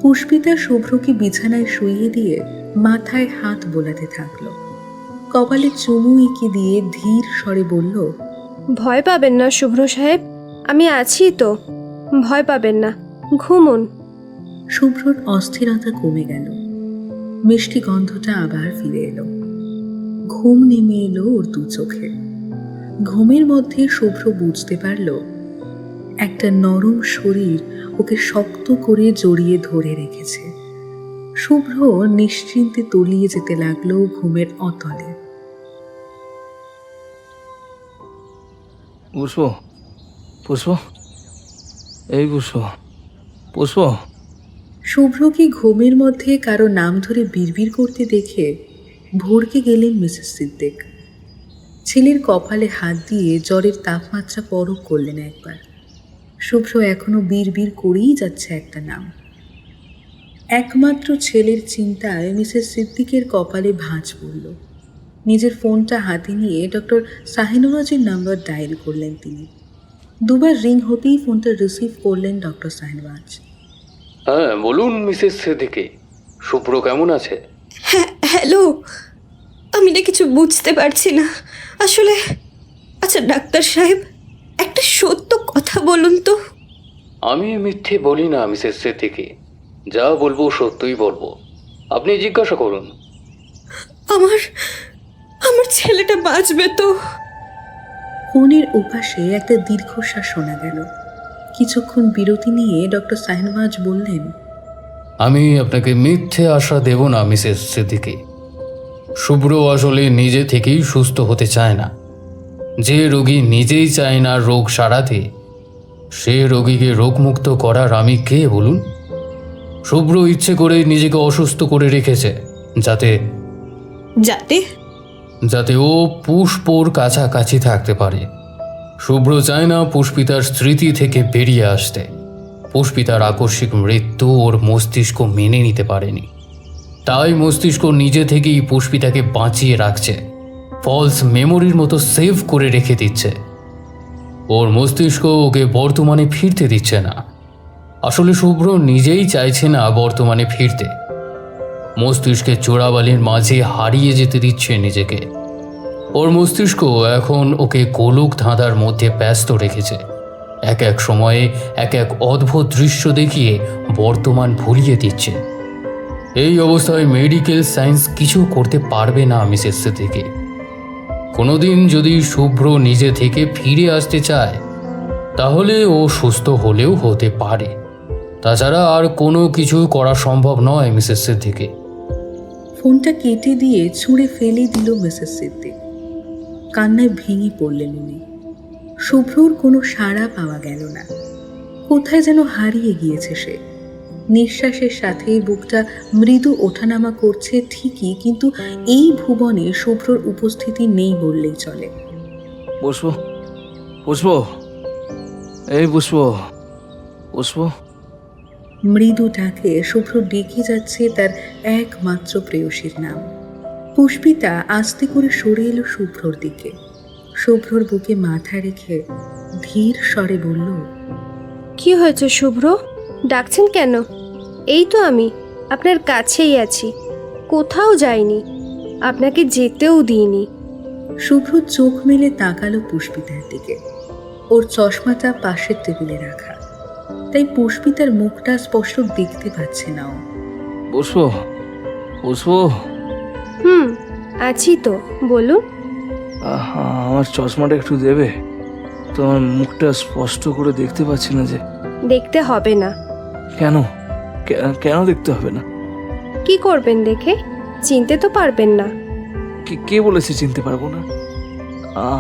পুষ্পিতা শুভ্রকে বিছানায় শুইয়ে দিয়ে মাথায় হাত বোলাতে থাকলো। কপালে চুমু এঁকে দিয়ে ধীর স্বরে বলল, ভয় পাবেন না শুভ্র সাহেব, আমি আছি তো। ভয় পাবেন না, ঘুমুন। শুভ্রর অস্থিরতা কমে গেল। মিষ্টি গন্ধটা আবার ফিরে এলো। ঘুম নেমে এলো ওর দু চোখে। ঘুমের মধ্যে শুভ্র বুঝতে পারল একটা নরম শরীর ওকে শক্ত করে জড়িয়ে ধরে রেখেছে। শুভ্র নিশ্চিন্তে তলিয়ে যেতে লাগলো ঘুমের অতলে। পুষ্প, পুষ্প, এই পুষ্প, পুষ্প। শুভ্রকে ঘুমের মধ্যে কারো নাম ধরে বিড়বিড় করতে দেখে ভড়কে গেলেন মিসেস সিদ্দিক। ছেলের কপালে হাত দিয়ে জ্বরের তাপমাত্রা পরখ করলেন একবার। শুভ্র এখনো বিড়বিড় করেই যাচ্ছে একটা নাম। একমাত্র ছেলের চিন্তায় মিসেস সিদ্দিকের কপালে ভাঁজ পড়ল। নিজের ফোনটা হাতে নিয়ে ডক্টর শাহিনওয়াজের নাম্বার ডায়াল করলেন তিনি। দুবার রিং হতেই ফোনটা রিসিভ করলেন ডক্টর শাহিনওয়াজ। হ্যাঁ বলুন মিসেস সিদ্দিকী, শুভ্র কেমন আছে? হ্যালো, আমি না কিছু বুঝতে পারছি না আসলে। আচ্ছা ডাক্তার সাহেব, একটা সত্য কথা বলুন তো। আমি মিথ্যে বলি না মিসেস সিদ্দিকী, যা বলবো সত্যই বলবো। আপনি জিজ্ঞাসা করুন। আমার আমার ছেলেটা বাঁচবে তো? ফোনের ওপাশে একটা দীর্ঘশ্বাস শোনা গেল। কিছুক্ষণ বিরতি নিয়ে ডক্টর শাহিনওয়াজ বললেন, আমি আপনাকে মিথ্যে আশা দেব না মিসেস সিদ্দিকী। শুভ্র আসলে নিজে থেকেই সুস্থ হতে চায় না। যে রোগী নিজেই চায় না রোগ সারাতে, সে রোগীকে রোগমুক্ত করার আমি কে বলুন? শুভ্র ইচ্ছে করে নিজেকে অসুস্থ করে রেখেছে যাতে যাতে যাতে ও পুষ্পর কাছাকাছি থাকতে পারে। শুভ্র চায় না পুষ্পিতার স্মৃতি থেকে বেরিয়ে আসতে। পুষ্পিতার আকস্মিক মৃত্যু ওর মস্তিষ্ক মেনে নিতে পারেনি, তাই মস্তিষ্ক নিজে থেকেই পুষ্পিতাকে বাঁচিয়ে রাখছে, ফলস মেমোরির মতো সেভ করে রেখে দিচ্ছে। ওর মস্তিষ্ক ওকে বর্তমানে ফিরতে দিচ্ছে না। আসলে শুভ্র নিজেই চাইছে না বর্তমানে ফিরতে, মস্তিষ্কের চোরাবালির মাঝে হারিয়ে যেতে দিচ্ছে নিজেকে। ওর মস্তিষ্ক এখন ওকে গোলক ধাঁধার মধ্যে ব্যস্ত রেখেছে। এক এক সময়ে এক এক অদ্ভুত দৃশ্য দেখিয়ে বর্তমান ভুলিয়ে দিচ্ছে। এই অবস্থায় মেডিকেল সায়েন্স কিছু করতে পারবে না মিসেস সিদ্দিকী। কোনোদিন যদি শুভ্র নিজে থেকে ফিরে আসতে চায়, তাহলে ও সুস্থ হলেও হতে পারে। তাছাড়া আর কোনো কিছু করা সম্ভব নয় মিসেস সিদ্দিকী। ফোনটা কেটে দিয়ে ছুঁড়ে ফেলে দিল মিসেস সিদ্দিক। কান্নায় ভেঙে পড়লেন উনি। শুভ্রর কোনো সাড়া পাওয়া গেল না। কোথায় যেন হারিয়ে গিয়েছে সে। নিঃশ্বাসের সাথে বুকটা মৃদু ওঠানামা করছে ঠিকই, কিন্তু এই ভুবনে শুভ্রর উপস্থিতি নেই বললেই চলে। পুষ্প, পুষ্প, এই পুষ্প, পুষ্প। মৃদু ডাকে শুভ্র ডেকে যাচ্ছে তার একমাত্র প্রেয়সীর নাম। পুষ্পিতা আস্তে করে সরে এলো শুভ্রর দিকে। শুভ্রর বুকে মাথা রেখে ধীর স্বরে বলল, কি হয়েছে শুভ্র? ডাকছেন কেন? এই তো আমি আপনার কাছেই আছি, কোথাও যাইনি, আপনাকে যেতেও দিইনি। শুভ্র চোখ মেলে তাকালো পুষ্পিতার দিকে। ওর চশমাটা পাশের টেবিলে রাখা, তাই পুষ্পিতার মুখটা স্পষ্ট দেখতে পাচ্ছে না ও। পুষ্প, পুষ্প। আছি তো, বলুন। আমার চশমাটা একটু দেবে? তোমার মুখটা স্পষ্ট করে দেখতে পাচ্ছি না যে। দেখতে হবে না। কেন? কেন দেখতে হবে না? কি করবেন দেখে? চিনতে তো পারবেন না। কে বলেছে চিনতে পারবো না?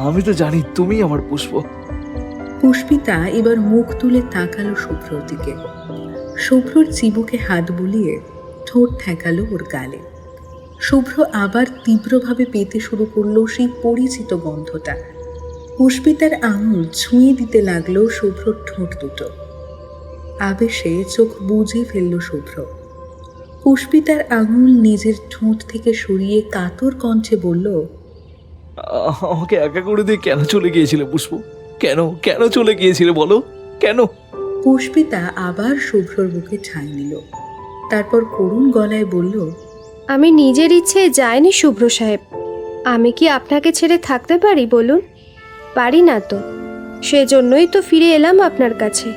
আমি তো জানি তুমি আমার পুষ্প। পুষ্পিতা এবার মুখ তুলে তাকালো শুভ্রর দিকে। শুভ্রর চিবুকে হাত বুলিয়ে ঠোঁট ঠেকালো ওর গালে। শুভ্র আবার তীব্রভাবে পেতে শুরু করলো সেই পরিচিত গন্ধটা। পুষ্পিতার আঙুল ছুঁয়ে দিতে লাগলো শুভ্রর ঠোঁট দুটো। আবেশে চোখ বুজে ফেলল শুভ্র। পুষ্পিতার আঙুল নিজের ঠোঁট থেকে সরিয়ে কাতর কণ্ঠে বলল, আমাকে একা করে দিয়ে কেন চলে গিয়েছিলে পুষ্প? কেন চলে গিয়েছিলে বলো? কেন? পুষ্পিতা আবার শুভ্রর বুকে ঠাঁই নিল। তারপর করুণ গলায় বলল, আমি নিজের ইচ্ছে যাইনি শুভ্র সাহেব। আমি কি আপনাকে ছেড়ে থাকতে পারি বলুন? পারি না তো, সেজন্যই তো ফিরে এলাম আপনার কাছে।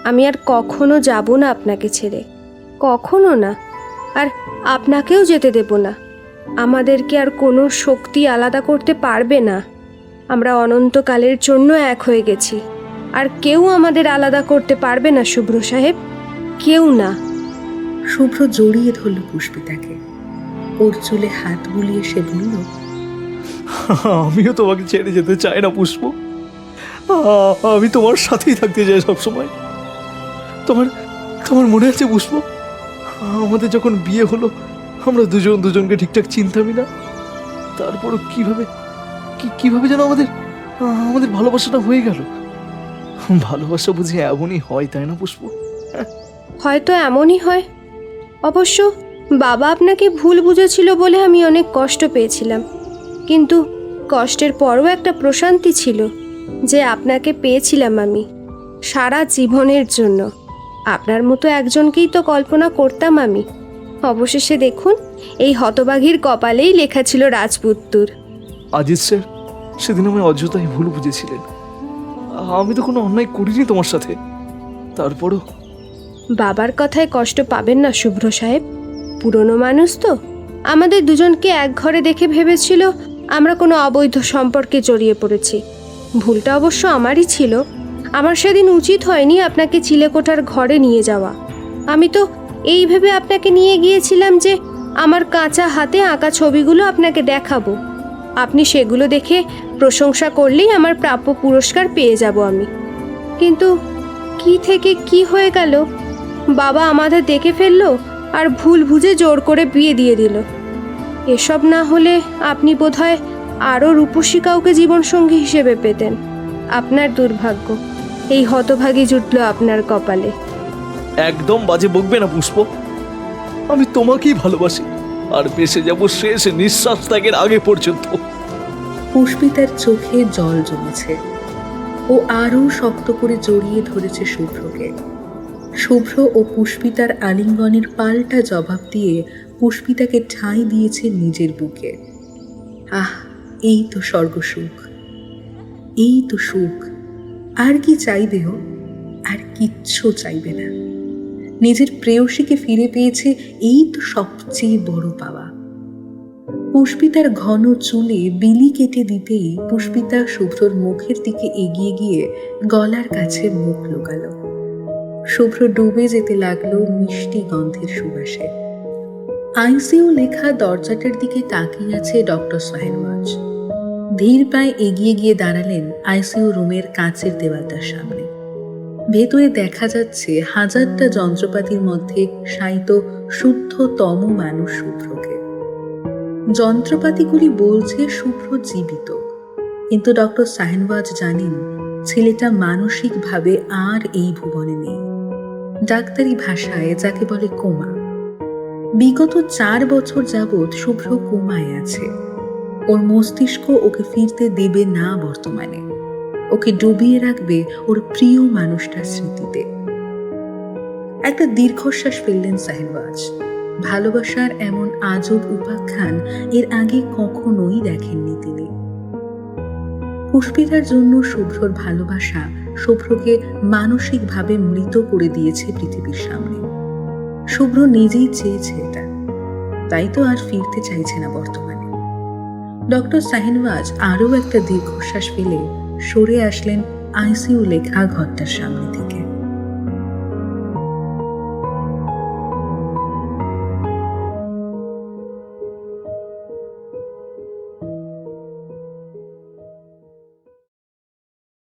আমি আর কখনো যাব না আপনাকে ছেড়ে, কখনো না। আর আপনাকেও যেতে দেব না। আমাদেরকে আর কোনো শক্তি আলাদা করতে পারবে না। আমরা অনন্তকালের জন্য এক হয়ে গেছি, আর কেউ আমাদের আলাদা করতে পারবে না শুভ্র সাহেব, কেউ না। শুভ্র জড়িয়ে ধরল পুষ্পিতাকে। ওর চুলে হাত বুলিয়ে সে বলল, আমিও তোমাকে ছেড়ে যেতে চাই না পুষ্প। আমি তোমার সাথেই থাকতে চাই সবসময়। তোমার তোমার মনে আছে পুষ্প, আমাদের যখন বিয়ে হলো আমরা দুজন দুজনকে ঠিকঠাক চিনতামই না, তারপরও কিভাবে যেন আমাদের ভালোবাসাটা হয়ে গেল। ভালোবাসা বুঝি এমনই হয়, তাই না পুষ্প? হয়তো এমনই হয়। অবশ্য বাবা আপনাকে ভুল বুঝেছিল বলে আমি অনেক কষ্ট পেয়েছিলাম, কিন্তু কষ্টের পরও একটা প্রশান্তি ছিল যে আপনাকে পেয়েছিলাম আমি সারা জীবনের জন্য। আপনার মতো একজনকেই তো কল্পনা করতাম আমি। অবশেষে দেখুন, এই হতবাঘীর কপালেই লেখা ছিল রাজপুত্তুর। আজিজ স্যার সেদিন আমি অযথাই ভুল বুঝেছিলেন। আমি তো কোনো অন্যায় করিনি তোমার সাথে, তারপরও। বাবার কথায় কষ্ট পাবেন না শুভ্র সাহেব, পুরনো মানুষ তো। আমাদের দুজনকে এক ঘরে দেখে ভেবেছিল আমরা কোনো অবৈধ সম্পর্কে জড়িয়ে পড়েছি। ভুলটা অবশ্য আমারই ছিল। আমার সেদিন উচিত হয়নি আপনাকে চিলেকোঠার ঘরে নিয়ে যাওয়া। আমি তো এই ভেবে আপনাকে নিয়ে গিয়েছিলাম যে আমার কাঁচা হাতে আঁকা ছবিগুলো আপনাকে দেখাবো, আপনি সেগুলো দেখে প্রশংসা করলেই আমার প্রাপ্য পুরস্কার পেয়ে যাব আমি। কিন্তু কি থেকে কি হয়ে গেল, বাবা আমাদের দেখে ফেললো আর ভুল বুঝে জোর করে বিয়ে দিয়ে দিল। এসব না হলে আপনি বোধহয় আরও রূপসী কাউকে জীবনসঙ্গী হিসেবে পেতেন। আপনার দুর্ভাগ্য, এই হতভাগী জুটল আপনার কপালে। একদম বাজে বকবে না পুষ্প, আমি তোমাকেই ভালোবাসি আর বেঁচে যাব শেষ নিঃশ্বাস ত্যাগের আগে পর্যন্ত। পুষ্পিতার চোখে জল জমেছে। ও আরও শক্ত করে জড়িয়ে ধরেছে শুভ্রকে। শুভ্র ও পুষ্পিতার আলিঙ্গনের পাল্টা জবাব দিয়ে পুষ্পিতাকে ঠাঁই দিয়েছে নিজের বুকে। আহ, এই তো স্বর্গসুখ, এই তো সুখ। আর কি চাইবে ও? আর কিচ্ছু চাইবে না। নিজের প্রেয়সীকে ফিরে পেয়েছে, এই তো সবচেয়ে বড় পাওয়া। পুষ্পিতার ঘন চুলে বিলি কেটে দিতেই পুষ্পিতা শুভ্রর মুখের দিকে এগিয়ে গিয়ে গলার কাছে মুখ লুকালো। শুভ্র ডুবে যেতে লাগলো মিষ্টি গন্ধের সুবাসে। আইসিইউ লেখা দরজাটার দিকে তাকিয়ে আছে ডক্টর শাহনওয়াজ। ধীর পায়ে এগিয়ে গিয়ে দাঁড়ালেন আইসিইউ রুমের কাঁচের দেওয়ালটার সামনে। ভেতরে দেখা যাচ্ছে হাজারটা যন্ত্রপাতির মধ্যে শায়িত শুদ্ধতম মানুষ শুভ্রকে। যন্ত্রপাতিগুলি বলছে শুভ্র জীবিত, কিন্তু ডক্টর শাহনওয়াজ জানেন ছেলেটা মানসিকভাবে আর এই ভুবনে নেই। ডাক্তারি ভাষায় যাকে বলে কোমা। বিগত 4 বছর যাবৎ শুভ্র কোমায় আছে। ওর মস্তিষ্ক ওকে ফিরতে দেবে না বর্তমানে, ওকে ডুবিয়ে রাখবে ওর প্রিয় মানুষটার স্মৃতিতে। একটা দীর্ঘশ্বাস ফেললেন শাহনওয়াজ। ভালোবাসার এমন আজব উপাখ্যান এর আগে কখনোই দেখেননি তিনি। পুষ্পিতার জন্য শুভ্রর ভালোবাসা শুভ্রকে মানসিকভাবে মৃত করে দিয়েছে পৃথিবীর সামনে। শুভ্র নিজেই চেয়েছে এটা, তাই তো আর ফিরতে চাইছে না বর্তমানে। ডক্টর শাহনওয়াজ আরও একটা দীর্ঘশ্বাস ফেলে সরে আসলেন আইসিইউ লেখা ঘরটার সামনে থেকে।